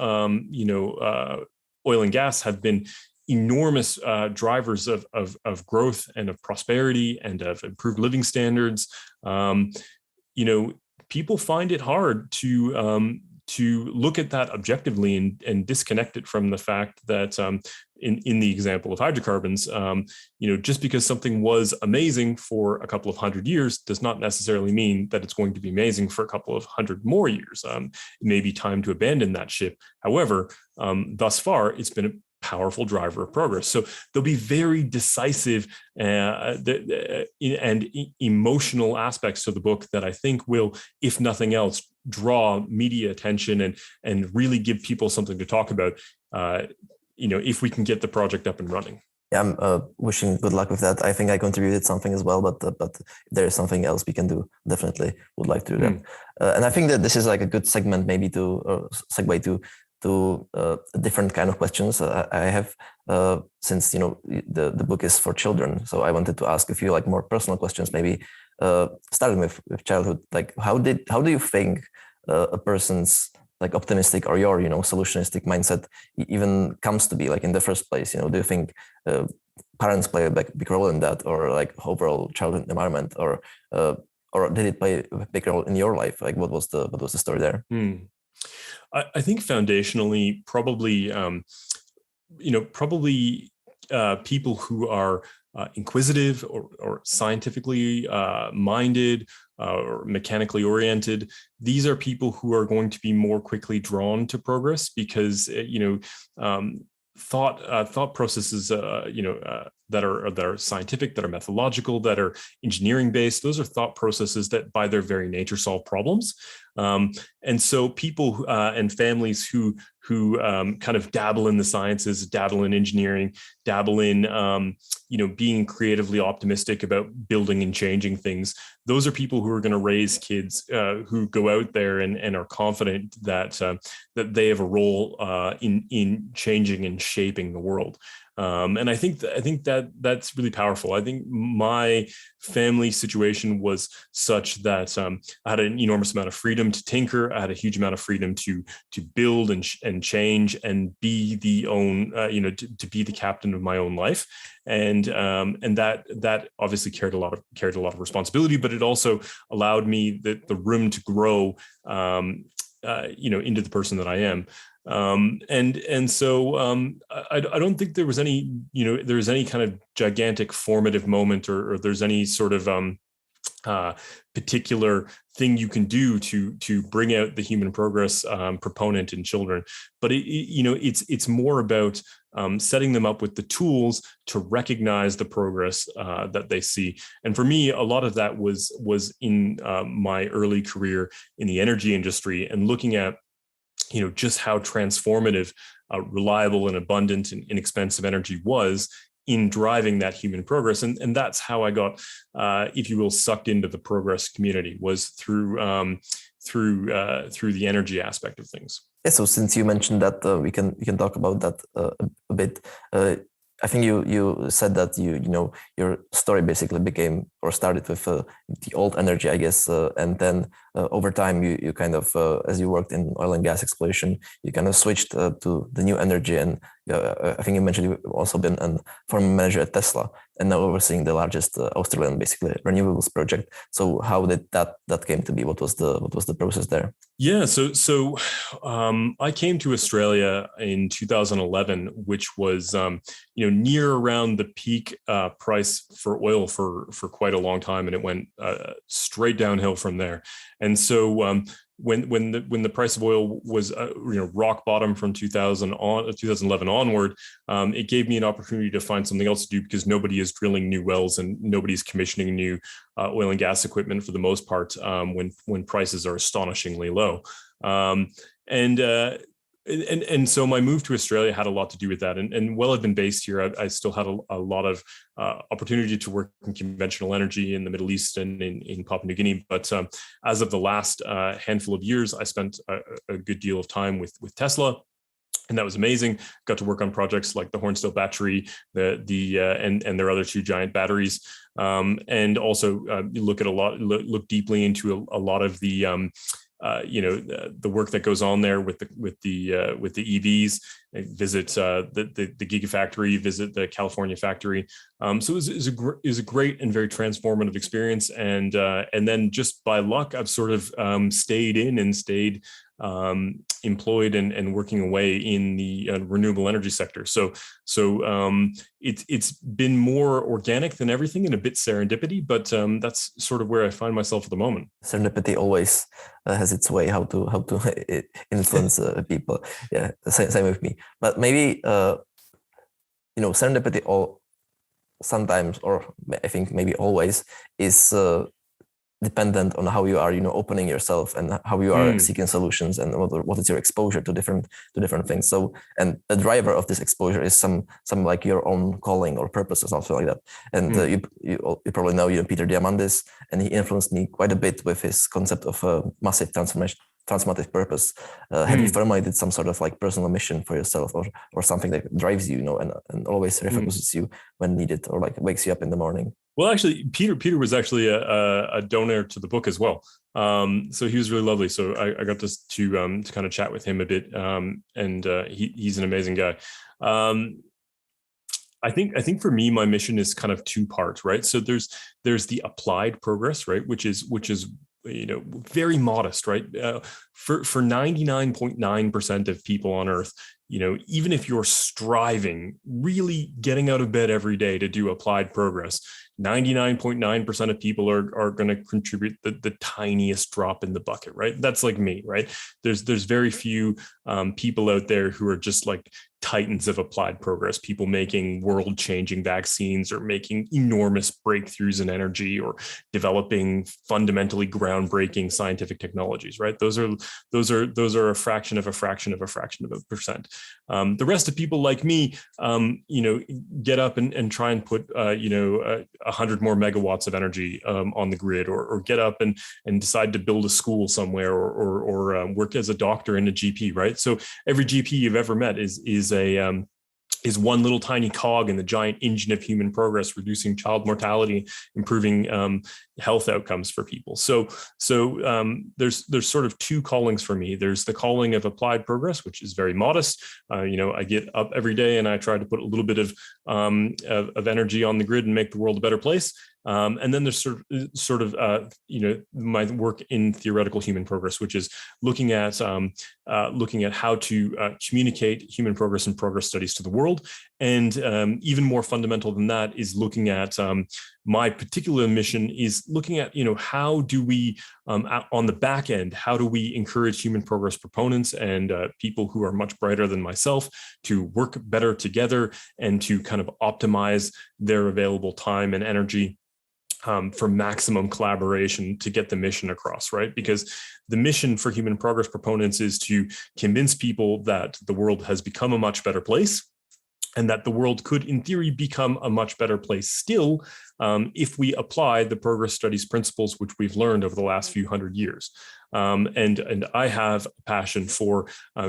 oil and gas have been enormous drivers of growth and of prosperity and of improved living standards, people find it hard to look at that objectively and disconnect it from the fact that in the example of hydrocarbons, just because something was amazing for a couple of hundred years does not necessarily mean that it's going to be amazing for a couple of hundred more years. It may be time to abandon that ship. However, thus far, it's been a powerful driver of progress. So there'll be very decisive and emotional aspects to the book that I think will, if nothing else, draw media attention and really give people something to talk about, if we can get the project up and running. Yeah, I'm wishing good luck with that. I think I contributed something as well, but if there is something else we can do, definitely would like to do that. And I think that this is like a good segment maybe to segue to a different kind of questions I have, since the book is for children. So I wanted to ask a few like more personal questions, maybe starting with childhood. Like how do you think a person's like optimistic or your solutionistic mindset even comes to be like in the first place? Do you think parents play a big role in that, or like overall childhood environment, or did it play a big role in your life? Like what was the story there? I think foundationally, probably people who are inquisitive or scientifically minded or mechanically oriented. These are people who are going to be more quickly drawn to progress because thought processes that are scientific, that are methodological, that are engineering based. Those are thought processes that by their very nature solve problems. And so people and families who kind of dabble in the sciences, dabble in engineering, dabble in being creatively optimistic about building and changing things. Those are people who are going to raise kids who go out there and are confident that they have a role in changing and shaping the world. And I think that that's really powerful. I think my family situation was such that I had an enormous amount of freedom to tinker. I had a huge amount of freedom to build and change and be to be the captain of my own life. And that obviously carried a lot of responsibility, but it also allowed me the room to grow, into the person that I am. I don't think there was any kind of gigantic formative moment, or there's any sort of particular thing you can do to bring out the human progress proponent in children. But it's more about setting them up with the tools to recognize the progress that they see. And for me, a lot of that was in my early career in the energy industry, and looking at just how transformative, reliable and abundant and inexpensive energy was in driving that human progress. And that's how I got, if you will, sucked into the progress community, was through the energy aspect of things. Yeah, so since you mentioned that, we can talk about that a bit. I think you said that your story basically became or started with the old energy, I guess, and then over time you kind of, as you worked in oil and gas exploration, you kind of switched to the new energy. And I think you mentioned you've also been a former manager at Tesla, and now overseeing the largest Australian basically renewables project. So how did that came to be? What was the process there? Yeah, so I came to Australia in 2011, which was near around the peak price for oil for quite a long time, and it went straight downhill from there. And so when the price of oil was rock bottom from 2011 onward, it gave me an opportunity to find something else to do, because nobody is drilling new wells and nobody's commissioning new oil and gas equipment for the most part when prices are astonishingly low. And so my move to Australia had a lot to do with that. And while I've been based here, I still had a lot of opportunity to work in conventional energy in the Middle East and in Papua New Guinea. But as of the last handful of years, I spent a good deal of time with Tesla. And that was amazing. Got to work on projects like the Hornsdale battery, and their other two giant batteries, and also look deeply into a lot of the the work that goes on there with the EVs. Visit the Gigafactory, visit the California factory. So it was a great and very transformative experience. And then just by luck, I've sort of stayed employed and working away in the renewable energy sector. So it's been more organic than everything, and a bit serendipity, but that's sort of where I find myself at the moment. Serendipity always has its way how to influence people. Yeah, same with me. But maybe serendipity sometimes, or I think maybe always, is dependent on how you are, opening yourself and how you are seeking solutions, and what is your exposure to different things. So, and the driver of this exposure is some like your own calling or purpose or something like that. And you probably know Peter Diamandis, and he influenced me quite a bit with his concept of a massive transformative purpose. Have you formulated some sort of like personal mission for yourself, or something that drives you, and always refocuses you when needed, or like wakes you up in the morning? Well, actually, Peter was actually a donor to the book as well. So he was really lovely. So I got to kind of chat with him a bit, and he's an amazing guy. I think for me, my mission is kind of two parts, right? So there's the applied progress, right, which is very modest, right? For 99.9% of people on Earth, even if you're striving, really getting out of bed every day to do applied progress, 99.9% of people are going to contribute the tiniest drop in the bucket, right? That's like me, right? There's very few people out there who are just like titans of applied progress, people making world-changing vaccines, or making enormous breakthroughs in energy, or developing fundamentally groundbreaking scientific technologies, right? Those are a fraction of a fraction of a fraction of a percent. The rest of people like me, get up and try and put 100 more megawatts of energy on the grid, or get up and decide to build a school somewhere, or work as a doctor and a GP, right? So every GP you've ever met is is one little tiny cog in the giant engine of human progress, reducing child mortality, improving health outcomes for people. So there's sort of two callings for me. There's the calling of applied progress, which is very modest. I get up every day and I try to put a little bit of energy on the grid and make the world a better place. And then there's sort of my work in theoretical human progress, which is looking at how to communicate human progress and progress studies to the world. And even more fundamental than that is looking at my particular mission is looking at, how do we, on the back end, how do we encourage human progress proponents and people who are much brighter than myself to work better together and to kind of optimize their available time and energy for maximum collaboration to get the mission across, right? Because the mission for human progress proponents is to convince people that the world has become a much better place, and that the world could, in theory, become a much better place still if we apply the progress studies principles which we've learned over the last few hundred years. And I have a passion for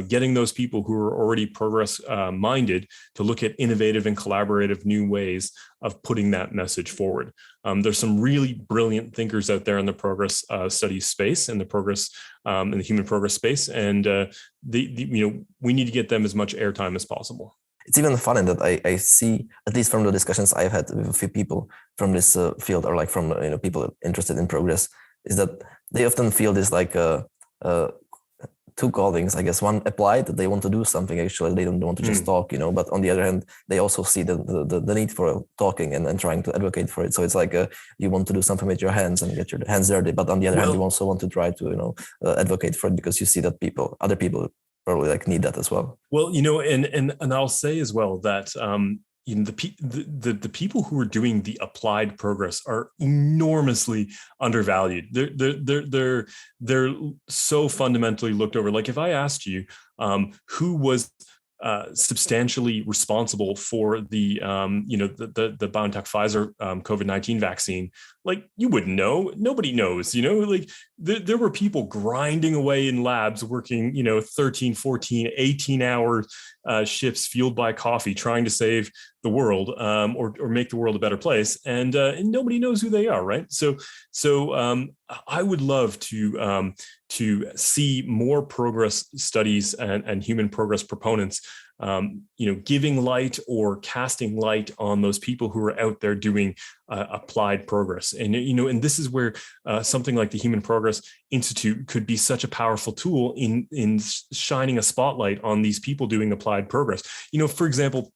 getting those people who are already progress minded to look at innovative and collaborative new ways of putting that message forward. There's some really brilliant thinkers out there in the progress studies space and the progress in the human progress space, and we need to get them as much airtime as possible. It's even funny that I see, at least from the discussions I've had with a few people from this field, or like from people interested in progress, is that they often feel this like two callings, I guess. One, applied, that they want to do something actually, they don't want to just talk, but on the other hand, they also see the need for talking and trying to advocate for it. So it's like you want to do something with your hands and get your hands dirty, but on the other hand, you also want to try to advocate for it because you see that other people probably like need that as well. Well, and I'll say as well that the people who are doing the applied progress are enormously undervalued. They're so fundamentally looked over. Like if I asked you who was substantially responsible for the BioNTech Pfizer COVID-19 vaccine, like you wouldn't know. Nobody knows, like there were people grinding away in labs working, 13, 14, 18 hour shifts fueled by coffee, trying to save the world or make the world a better place. And nobody knows who they are. Right. So I would love to see more progress studies and human progress proponents, giving light or casting light on those people who are out there doing applied progress. And, and this is where something like the Human Progress Institute could be such a powerful tool in shining a spotlight on these people doing applied progress. For example,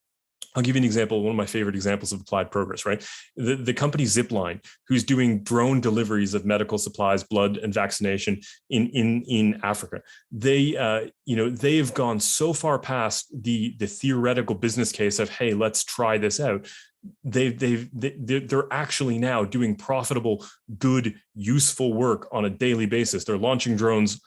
I'll give you an example, one of my favorite examples of applied progress, right? The company Zipline, who's doing drone deliveries of medical supplies, blood, and vaccination in Africa. They've gone so far past the theoretical business case of, hey, let's try this out. They're actually now doing profitable, good, useful work on a daily basis. They're launching drones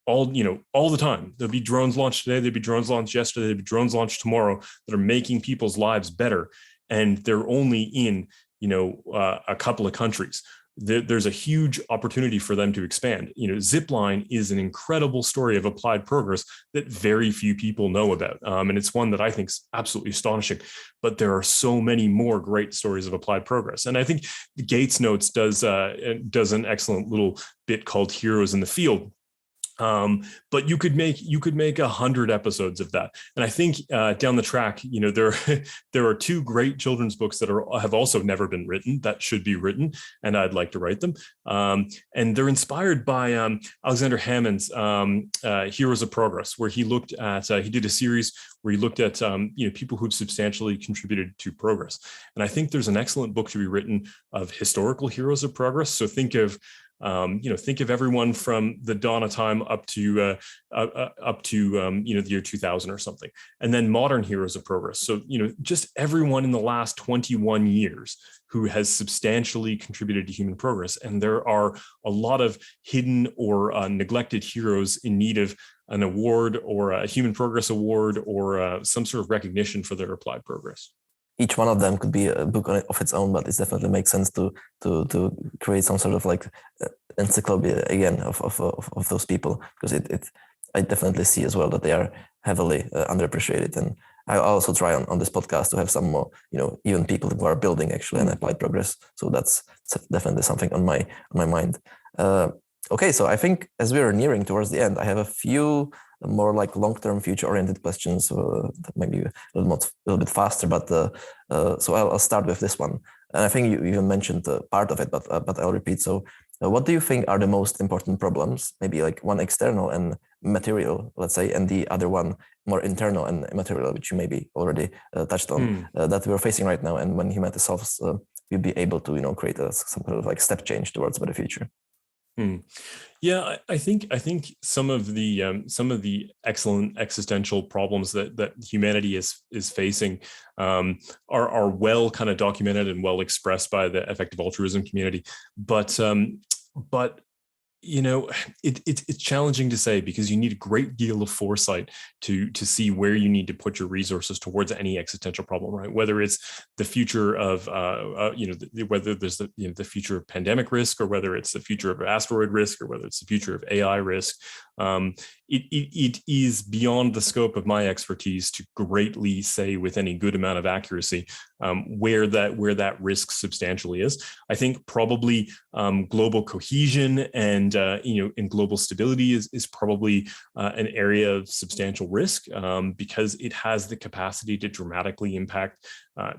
all the time. There'll be drones launched today, there'll be drones launched yesterday, there'll be drones launched tomorrow that are making people's lives better. And they're only in, a couple of countries. There's a huge opportunity for them to expand. Zipline is an incredible story of applied progress that very few people know about. And it's one that I think is absolutely astonishing, but there are so many more great stories of applied progress. And I think the Gates Notes does an excellent little bit called Heroes in the Field. But you could make 100 episodes of that. And I think down the track, there are two great children's books that have also never been written that should be written, and I'd like to write them. And they're inspired by Alexander Hammond's Heroes of Progress, where he looked at he did a series where he looked at people who've substantially contributed to progress. And I think there's an excellent book to be written of historical heroes of progress. So think of everyone from the dawn of time up to the year 2000 or something, and then modern heroes of progress. So just everyone in the last 21 years who has substantially contributed to human progress, and there are a lot of hidden or neglected heroes in need of an award or a human progress award or some sort of recognition for their applied progress. Each one of them could be a book of its own, but it definitely makes sense to create some sort of like encyclopedia again of those people, because I definitely see as well that they are heavily underappreciated, and I also try on this podcast to have some more, even people who are building actually an applied progress. So that's definitely something on my mind. Okay, so I think as we are nearing towards the end, I have a few more like long-term future-oriented questions, that maybe a little bit faster. But so I'll start with this one, and I think you even mentioned part of it, but I'll repeat. So, what do you think are the most important problems? Maybe like one external and material, let's say, and the other one more internal and immaterial, which you maybe already touched on, that we're facing right now. And when humanity solves, we'll be able to create some kind of like step change towards a better future. Yeah, I think some of the excellent existential problems that humanity is facing are well kind of documented and well expressed by the effective altruism community, but it's challenging to say, because you need a great deal of foresight to see where you need to put your resources towards any existential problem, right? Whether it's the future of whether there's the future of pandemic risk, or whether it's the future of asteroid risk, or whether it's the future of AI risk. It is beyond the scope of my expertise to greatly say with any good amount of accuracy where that risk substantially is. I think probably global cohesion and global stability is probably an area of substantial risk, because it has the capacity to dramatically impact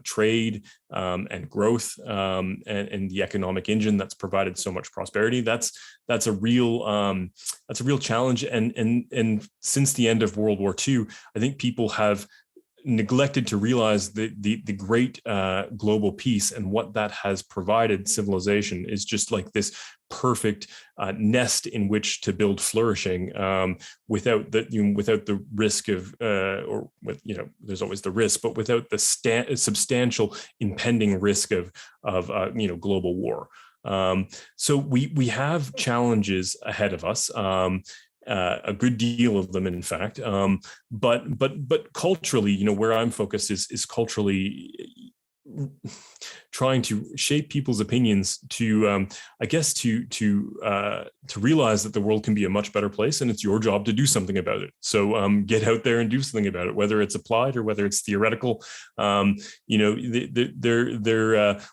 trade and growth, and the economic engine that's provided so much prosperity. That's a real challenge. And since the end of World War II, I think people have neglected to realize the great global peace, and what that has provided civilization is just like this perfect nest in which to build flourishing, without the risk of there's always the risk, but without the substantial impending risk of global war. So we have challenges ahead of us. A good deal of them, in fact, but culturally, where I'm focused is culturally trying to shape people's opinions to, I guess, to realize that the world can be a much better place, and it's your job to do something about it. So get out there and do something about it, whether it's applied or whether it's theoretical.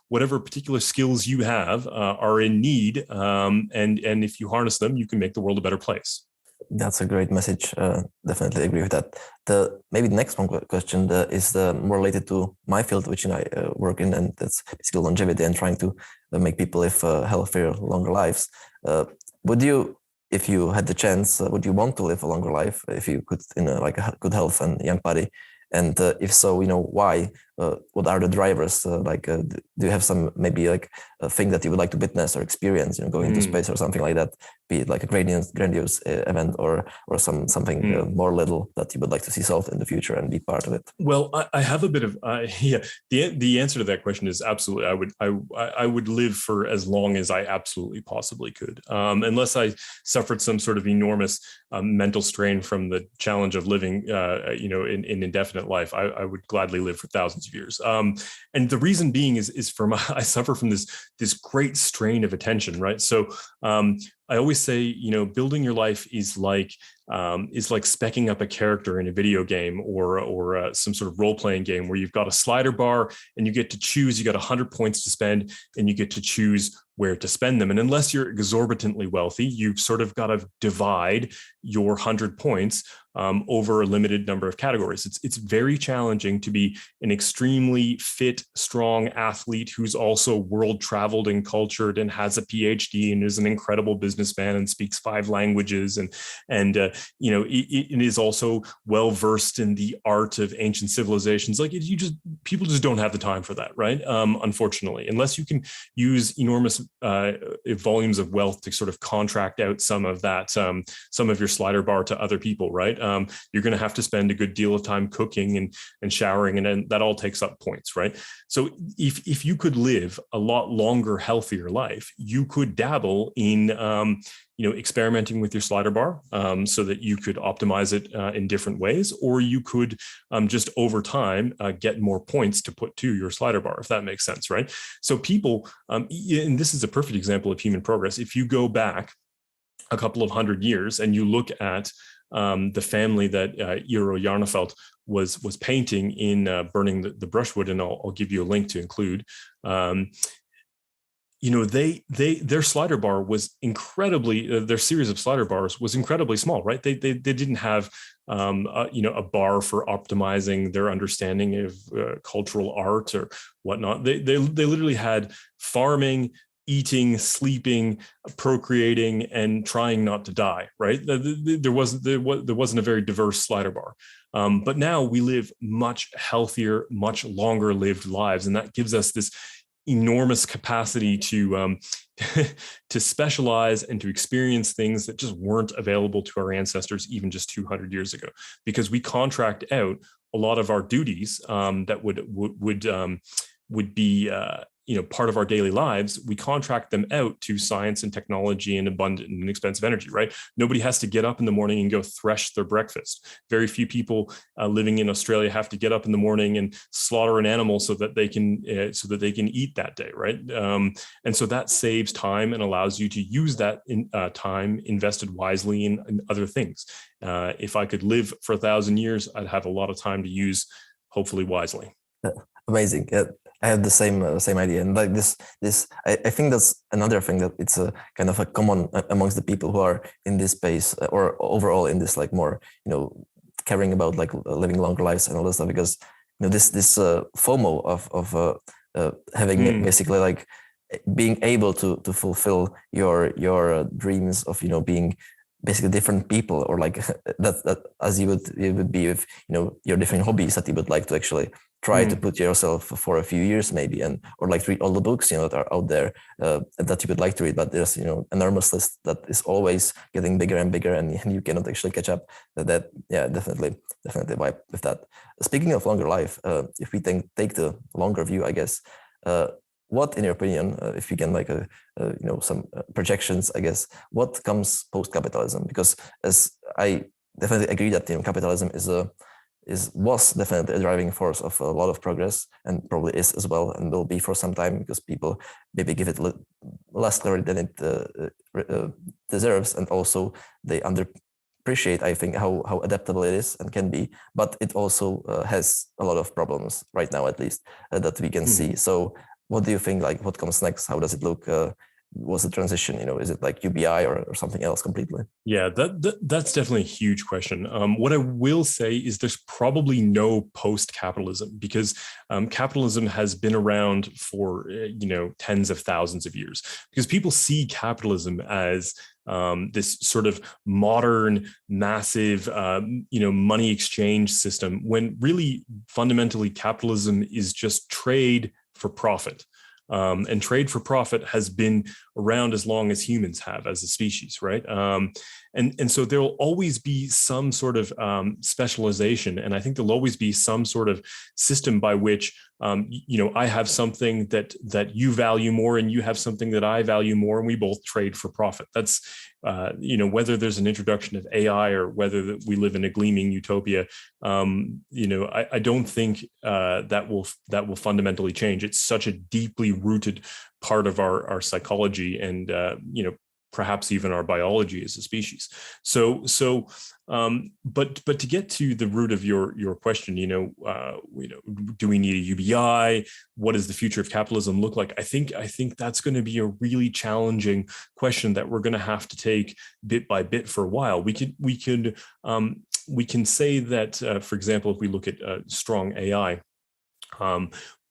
Whatever particular skills you have are in need, and if you harness them, you can make the world a better place. That's a great message. Definitely agree with that. Maybe the next one question is more related to my field, which I work in, and that's basically longevity and trying to make people live healthier, longer lives. Would you, if you had the chance, would you want to live a longer life if you could, in a good health and young body? And if so, why? What are the drivers? Do you have some maybe like a thing that you would like to witness or experience? Going into space or something like that. Be it like a grandiose event or something more little that you would like to see solved in the future and be part of it. Well, I have a bit of The answer to that question is absolutely. I would live for as long as I absolutely possibly could, unless I suffered some sort of enormous mental strain from the challenge of living, in indefinite life. I would gladly live for thousands of years. And the reason being is I suffer from this great strain of attention, right? So I always say, building your life is like speccing up a character in a video game or some sort of role-playing game where you've got a slider bar and you get to choose. You got 100 points to spend, and you get to choose where to spend them. And unless you're exorbitantly wealthy, you've sort of got to divide your 100 points over a limited number of categories. It's very challenging to be an extremely fit, strong athlete who's also world traveled and cultured and has a PhD and is an incredible businessman and speaks 5 languages and it is also well versed in the art of ancient civilizations. People just don't have the time for that, right? Unfortunately, unless you can use enormous volumes of wealth to sort of contract out some of that, some of your slider bar to other people, right? You're going to have to spend a good deal of time cooking and showering, and then that all takes up points, right? So if you could live a lot longer, healthier life, you could dabble in experimenting with your slider bar so that you could optimize it in different ways, or you could just over time get more points to put to your slider bar, if that makes sense, right? So people, and this is a perfect example of human progress. If you go back a couple of 100 years and you look at the family that Eero Jarnefelt was painting in Burning the Brushwood, and I'll give you a link to include. Their slider bar was incredibly, their series of slider bars was incredibly small, right? They didn't have a bar for optimizing their understanding of cultural art or whatnot. They literally had farming, eating, sleeping, procreating, and trying not to die, right? There wasn't a very diverse slider bar. But now we live much healthier, much longer lived lives. And that gives us this enormous capacity to to specialize and to experience things that just weren't available to our ancestors even just 200 years ago, because we contract out a lot of our duties that would be part of our daily lives. We contract them out to science and technology and abundant and inexpensive energy, right? Nobody has to get up in the morning and go thresh their breakfast. Very few people living in Australia have to get up in the morning and slaughter an animal so that they can eat that day, right? And so that saves time and allows you to use that time invested wisely in other things. If I could live for 1,000 years, I'd have a lot of time to use, hopefully wisely. Amazing. I have the same idea, and like this, I think that's another thing, that it's a kind of a common amongst the people who are in this space, or overall in this, like, more caring about like living longer lives and all this stuff, because this FOMO of having basically like being able to fulfill your dreams of being basically different people, or like that as you would be with your different hobbies that you would like to actually try to put yourself for a few years maybe, or like read all the books that are out there that you would like to read, but there's enormous list that is always getting bigger and bigger, and you cannot actually catch up. Definitely vibe with that. Speaking of longer life, if we take the longer view, I guess, what, in your opinion, if you can, like some projections, I guess, what comes post-capitalism? Because as I definitely agree that capitalism was definitely a driving force of a lot of progress, and probably is as well, and will be for some time, because people maybe give it less clarity than it deserves, and also they underappreciate, I think, how adaptable it is and can be. But it also has a lot of problems right now, at least, that we can see. So what do you think, like, what comes next? How does it look? What's the transition? Is it like UBI or something else completely? Yeah, that's definitely a huge question. What I will say is there's probably no post-capitalism, because capitalism has been around for tens of thousands of years, because people see capitalism as this sort of modern, massive, money exchange system, when really fundamentally capitalism is just trade for profit. And trade for profit has been around as long as humans have as a species, right? And so there will always be some sort of specialization, and I think there'll always be some sort of system by which I have something that you value more, and you have something that I value more, and we both trade for profit. That's whether there's an introduction of AI or whether we live in a gleaming utopia. I don't think that will fundamentally change. It's such a deeply rooted part of our psychology, and perhaps even our biology as a species. But to get to the root of your question, do we need a UBI? What does the future of capitalism look like? I think that's going to be a really challenging question that we're going to have to take bit by bit for a while. We can say that, for example, if we look at strong AI,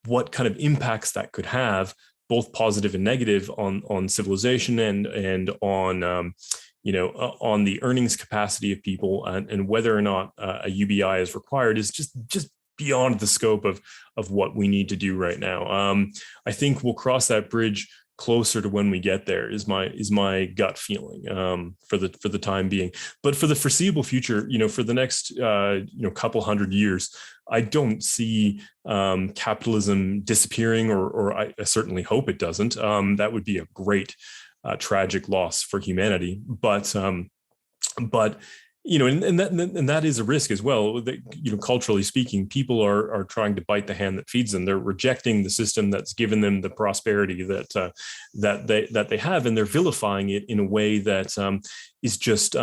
what kind of impacts that could have, both positive and negative, on civilization and on on the earnings capacity of people, and whether or not a UBI is required, is just beyond the scope of what we need to do right now. I think we'll cross that bridge closer to when we get there, is my gut feeling, for the time being. But for the foreseeable future, for the next couple hundred years, I don't see capitalism disappearing, or I certainly hope it doesn't. That would be a great tragic loss for humanity. But and that is a risk as well. That, culturally speaking, people are trying to bite the hand that feeds them. They're rejecting the system that's given them the prosperity that they have, and they're vilifying it in a way that is just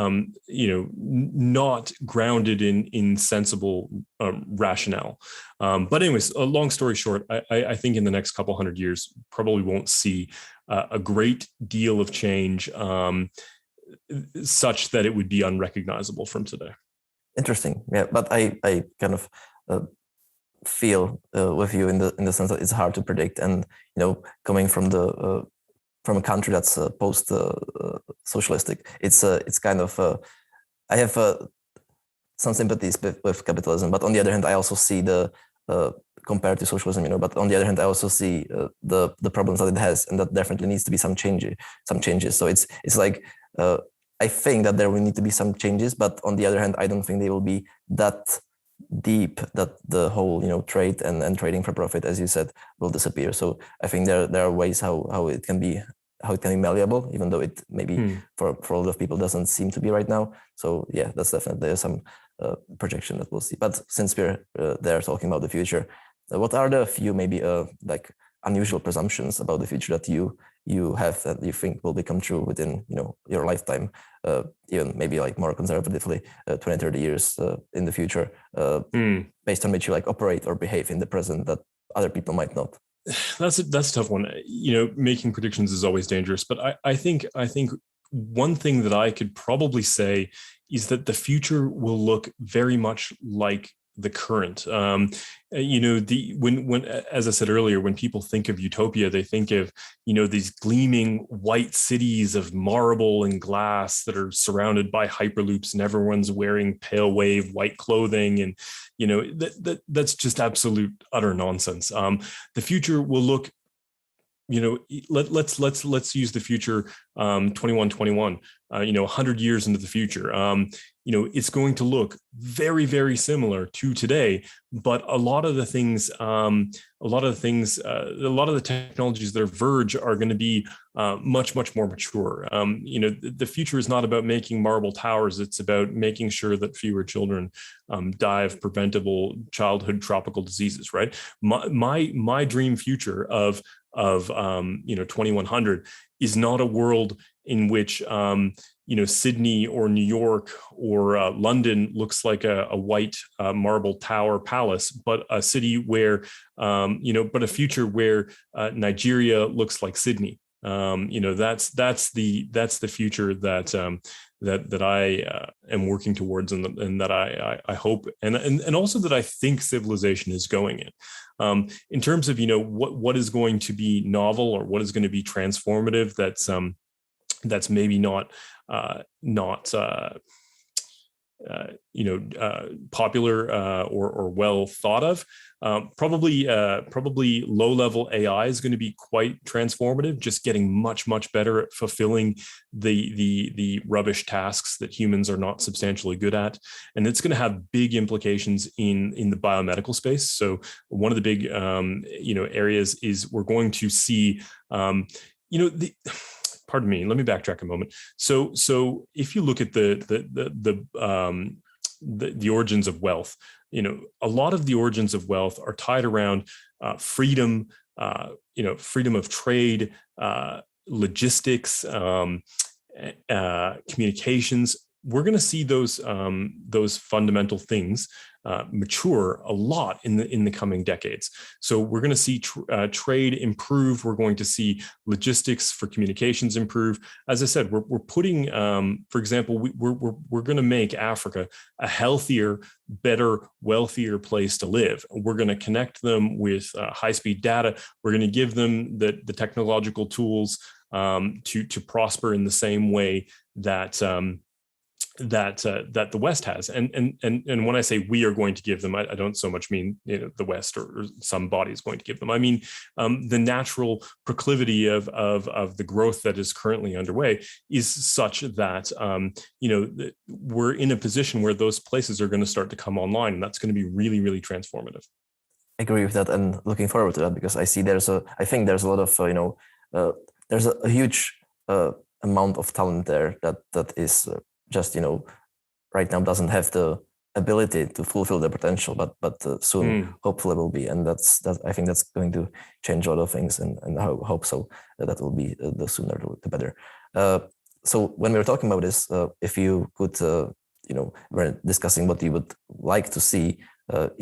not grounded in sensible rationale. But anyways, a long story short, I think in the next couple hundred years, probably won't see a great deal of change. Such that it would be unrecognizable from today. Interesting, yeah. But I kind of feel with you in the sense that it's hard to predict, and coming from from a country that's post socialistic, it's kind of I have some sympathies with capitalism, but on the other hand, I also see the compared to socialism, but on the other hand, I also see the problems that it has, and that definitely needs to be some changes. So it's like I think that there will need to be some changes, but on the other hand, I don't think they will be that deep that the whole trade and trading for profit, as you said, will disappear. So I think there are ways how it can be malleable, even though it maybe for a lot of people doesn't seem to be right now. So yeah, that's definitely some projection that we'll see. But since we're there talking about the future, what are the few maybe like unusual presumptions about the future that you have that you think will become true within your lifetime, even maybe like more conservatively 20-30 years in the future, based on which you like operate or behave in the present that other people might not? That's a tough one. Making predictions is always dangerous, but I think one thing that I could probably say is that the future will look very much like the current. When as I said earlier, when people think of utopia, they think of these gleaming white cities of marble and glass that are surrounded by hyperloops, and everyone's wearing pale wave white clothing, and that's just absolute utter nonsense. The future will look, let's use the future 2121, 100 years into the future. It's going to look very, very similar to today, but a lot of the technologies that are verge are going to be much, much more mature. The future is not about making marble towers. It's about making sure that fewer children die of preventable childhood tropical diseases, right? My dream future of 2100 is not a world in which Sydney or New York or London looks like a white marble tower palace, but a city where but a future where Nigeria looks like Sydney. That's the future that I am working towards, and that I hope and also that I think civilization is going in terms of what is going to be novel or what is going to be transformative. That's maybe not popular or well thought of. Probably low-level AI is going to be quite transformative, just getting much, much better at fulfilling the rubbish tasks that humans are not substantially good at. And it's going to have big implications in the biomedical space. So one of the big areas is we're going to see pardon me, let me backtrack a moment. So if you look at the origins of wealth, a lot of the origins of wealth are tied around freedom, freedom of trade, logistics, communications. We're going to see those fundamental things mature a lot in the coming decades. So we're going to see trade improve. We're going to see logistics for communications improve. As I said, we're putting, for example, we're going to make Africa a healthier, better, wealthier place to live. We're going to connect them with high-speed data. We're going to give them the technological tools to prosper in the same way that the West has, and when I say we are going to give them, I don't so much mean the West or some body is going to give them. I mean the natural proclivity of the growth that is currently underway is such that we're in a position where those places are going to start to come online, and that's going to be really, really transformative. I agree with that, and looking forward to that, because I see I think there's a lot of there's a huge amount of talent there that is just right now doesn't have the ability to fulfill their potential, but soon hopefully will be, and that's I think that's going to change a lot of things, and I hope so that will be the sooner the better. So when we were talking about this, if you could, we're discussing what you would like to see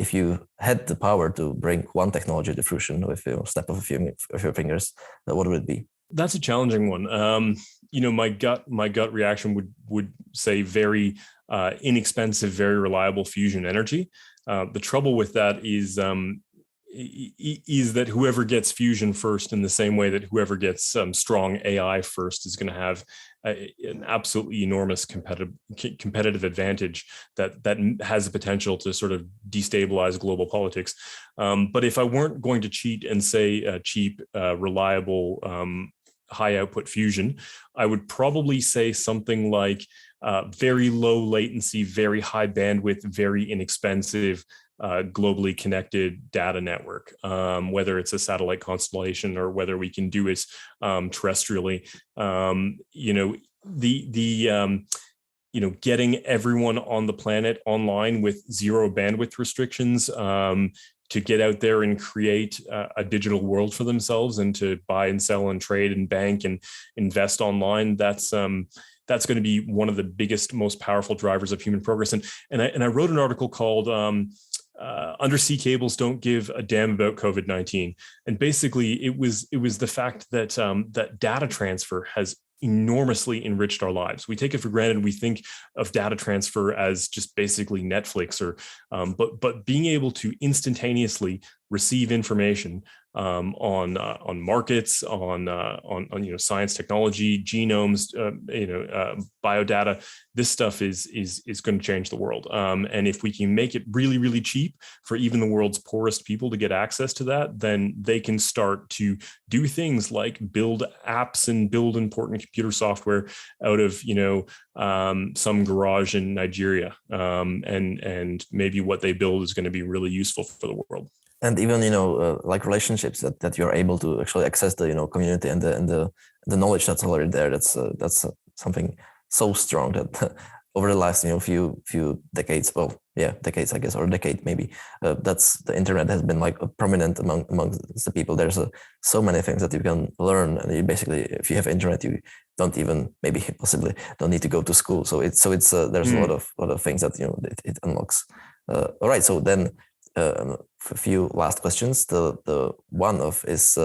if you had the power to bring one technology to fruition with a snap of your fingers, what would it be? That's a challenging one. My gut reaction would say very inexpensive, very reliable fusion energy. The trouble with that is that whoever gets fusion first, in the same way that whoever gets strong AI first, is going to have an absolutely enormous competitive advantage that has the potential to sort of destabilize global politics. But if I weren't going to cheat and say cheap, reliable, high output fusion, I would probably say something like very low latency, very high bandwidth, very inexpensive, globally connected data network, whether it's a satellite constellation or whether we can do it terrestrially. Getting everyone on the planet online with zero bandwidth restrictions, to get out there and create a digital world for themselves, and to buy and sell and trade and bank and invest online. That's going to be one of the biggest, most powerful drivers of human progress. And I wrote an article called Undersea Cables Don't Give a Damn About COVID-19. And basically it was the fact that that data transfer has enormously enriched our lives. We take it for granted. We think of data transfer as just basically Netflix, or but being able to instantaneously receive information on markets, on science, technology, genomes, biodata. This stuff is going to change the world. And if we can make it really, really cheap for even the world's poorest people to get access to that, then they can start to do things like build apps and build important computer software out of some garage in Nigeria. And maybe what they build is going to be really useful for the world. And even like relationships that you're able to actually access the community and the knowledge that's already there. That's something so strong that over the last few decades, decades I guess, or a decade maybe, that's the internet has been like prominent amongst the people. There's so many things that you can learn, and you basically, if you have internet, you don't even possibly don't need to go to school. So it's there's a lot of things that it unlocks. All right, so then. A few last questions. The one of is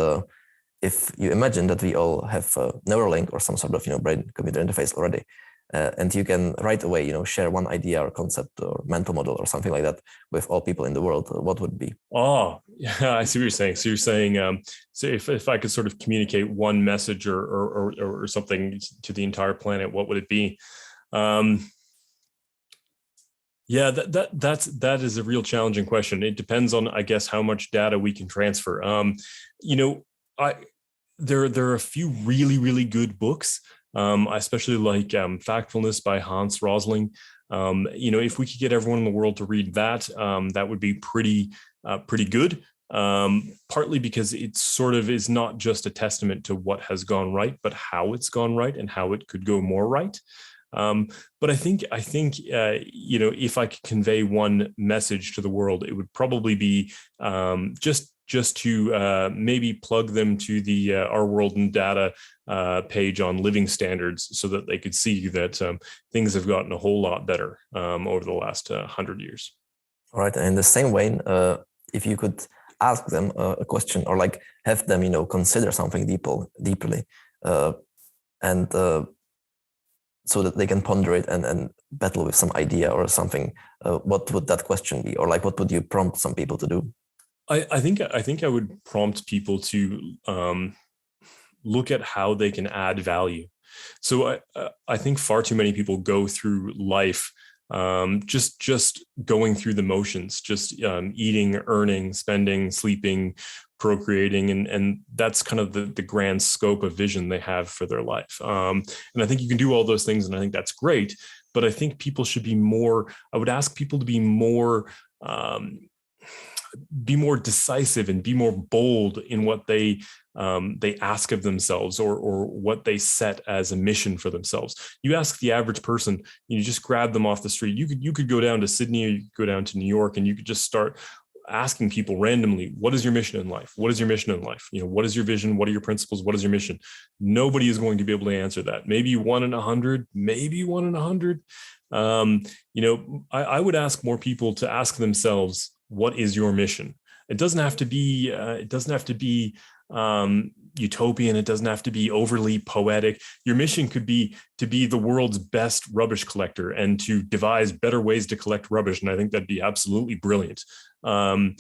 if you imagine that we all have Neuralink or some sort of brain-computer interface already, and you can right away share one idea or concept or mental model or something like that with all people in the world, what would it be? Oh, yeah, I see what you're saying. So you're saying, so if I could sort of communicate one message or something to the entire planet, what would it be? Yeah, that is a real challenging question. It depends on, I guess, how much data we can transfer. There are a few really, really good books. I especially like Factfulness by Hans Rosling. If we could get everyone in the world to read that, that would be pretty good. Partly because it sort of is not just a testament to what has gone right, but how it's gone right and how it could go more right. But I think if I could convey one message to the world, it would probably be just to maybe plug them to the Our World in Data page on living standards, so that they could see that things have gotten a whole lot better over the last 100 years. All right, and in the same way, if you could ask them a question, or like have them consider something deeply, and so that they can ponder it and battle with some idea or something, what would that question be? Or like, what would you prompt some people to do? I think I would prompt people to look at how they can add value. So I think far too many people go through life just going through the motions, just eating, earning, spending, sleeping, procreating, and that's kind of the grand scope of vision they have for their life. And I think you can do all those things, and I think that's great. But I think people should be more. I would ask people to be more decisive and be more bold in what they they ask of themselves, or what they set as a mission for themselves. You ask the average person, you just grab them off the street. You could go down to Sydney, or you could go down to New York, and you could just start asking people randomly, what is your mission in life? What is your mission in life? What is your vision? What are your principles? What is your mission? Nobody is going to be able to answer that. Maybe 1 in 100, maybe 1 in 100. I would ask more people to ask themselves, what is your mission? It doesn't have to be, utopian. It doesn't have to be overly poetic. Your mission could be to be the world's best rubbish collector and to devise better ways to collect rubbish. And I think that'd be absolutely brilliant. But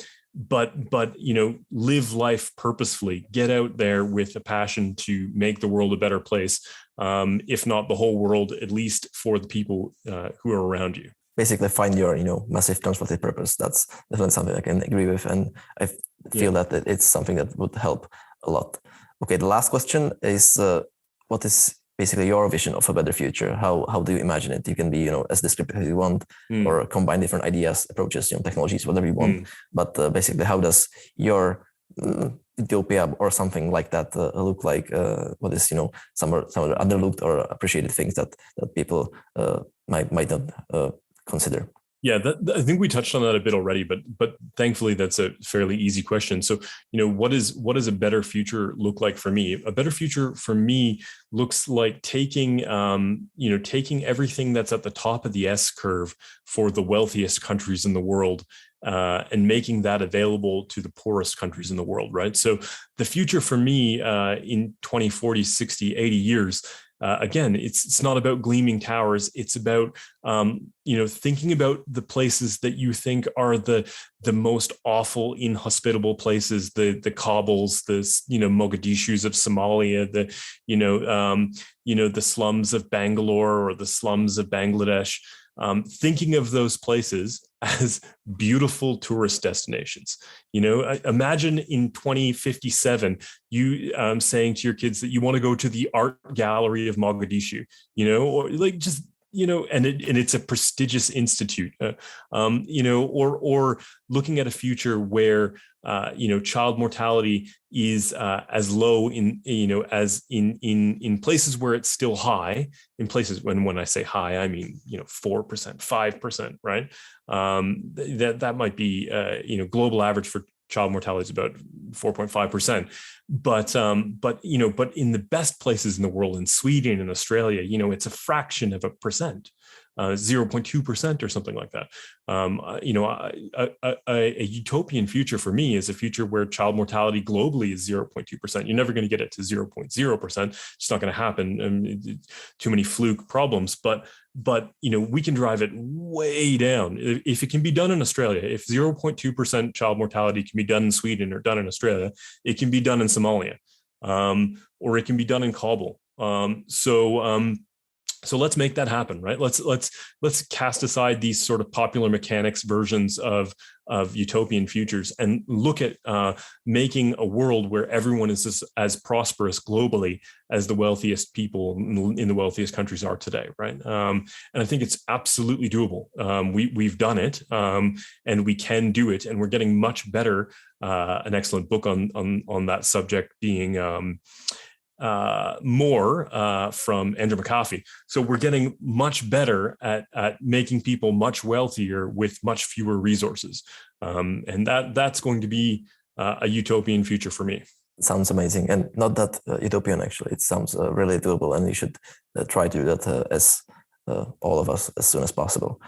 live life purposefully, get out there with a passion to make the world a better place. If not the whole world, at least for the people who are around you. Basically find your, massive transformative purpose. That's definitely something I can agree with. And I feel that it's something that would help a lot. Okay, the last question is, what is basically your vision of a better future? How do you imagine it? You can be, as descriptive as you want, or combine different ideas, approaches, technologies, whatever you want. But basically, how does your utopia or something like that look like? What is, some of the underlooked or appreciated things that people might not consider? Yeah, I think we touched on that a bit already, but thankfully that's a fairly easy question. So, what does a better future look like for me? A better future for me looks like taking everything that's at the top of the S curve for the wealthiest countries in the world, and making that available to the poorest countries in the world, right? So the future for me in 20, 40, 60, 80 years, again, it's not about gleaming towers. It's about, thinking about the places that you think are the most awful, inhospitable places, the Kabuls, the, Mogadishus of Somalia, the slums of Bangalore or the slums of Bangladesh. Thinking of those places as beautiful tourist destinations. Imagine in 2057, you saying to your kids that you want to go to the art gallery of Mogadishu, or like just, and it's a prestigious institute, or looking at a future where, child mortality is as low as in places where it's still high. In places when I say high, I mean 4%, 5%, right? That might be global average for child mortality is about 4.5%. But in the best places in the world, in Sweden and Australia, it's a fraction of a percent, 0.2% or something like that. A utopian future for me is a future where child mortality globally is 0.2%. You're never going to get it to 0.0%. It's not going to happen. Too many fluke problems, but we can drive it way down. If it can be done in Australia, if 0.2% child mortality can be done in Sweden or done in Australia, it can be done in Somalia, or it can be done in Kabul. So let's make that happen, right? Let's cast aside these sort of popular mechanics versions of utopian futures and look at making a world where everyone is as prosperous globally as the wealthiest people in the wealthiest countries are today, right? And I think it's absolutely doable. We've done it, and we can do it, and we're getting much better. An excellent book on that subject being more from Andrew McAfee. So we're getting much better at making people much wealthier with much fewer resources. And that's going to be a utopian future for me. Sounds amazing, and not that utopian actually. It sounds really doable, and you should try to do that as all of us as soon as possible.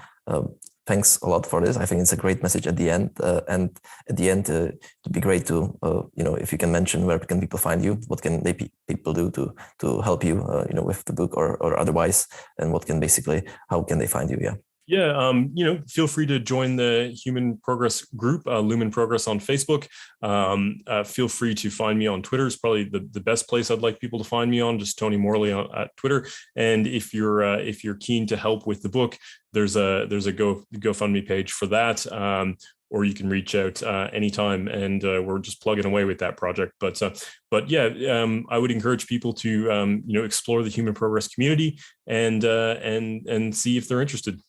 Thanks a lot for this. I think it's a great message at the end. And at the end, it'd be great to, if you can mention where can people find you, what can people do to help you, with the book or otherwise, and how can they find you? Yeah. Yeah, feel free to join the Human Progress group, Lumen Progress on Facebook. Feel free to find me on Twitter. It's probably the best place I'd like people to find me on, just Tony Morley at Twitter. And if you're keen to help with the book, there's a GoFundMe page for that. Or you can reach out anytime, and we're just plugging away with that project. But yeah, I would encourage people to explore the Human Progress community and see if they're interested.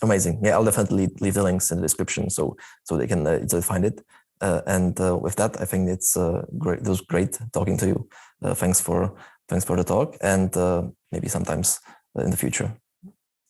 Amazing. Yeah, I'll definitely leave the links in the description so they can easily find it. With that, I think it's great. It was great talking to you. Thanks for the talk, and maybe sometimes in the future.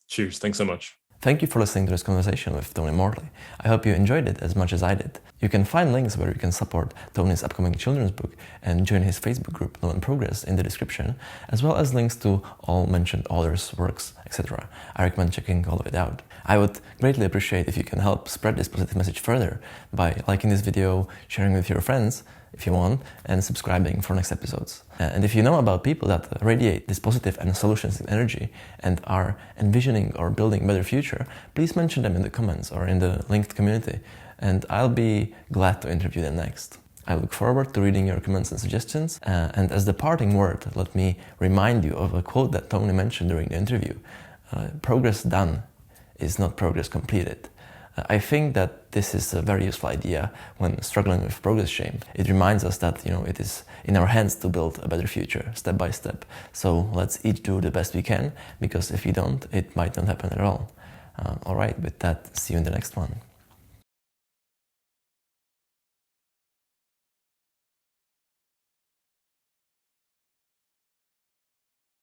Cheers. Thanks so much. Thank you for listening to this conversation with Tony Morley. I hope you enjoyed it as much as I did. You can find links where you can support Tony's upcoming children's book and join his Facebook group Lumen Progress in the description, as well as links to all mentioned authors' works, etc. I recommend checking all of it out. I would greatly appreciate if you can help spread this positive message further by liking this video, sharing with your friends if you want, and subscribing for next episodes. And if you know about people that radiate this positive and solutionist energy and are envisioning or building a better future, please mention them in the comments or in the linked community, and I'll be glad to interview them next. I look forward to reading your comments and suggestions, and as the parting word, let me remind you of a quote that Tony mentioned during the interview. Progress done is not progress completed. I think that this is a very useful idea when struggling with progress shame. It reminds us that it is in our hands to build a better future, step by step. So let's each do the best we can, because if we don't, it might not happen at all. All right, with that, see you in the next one.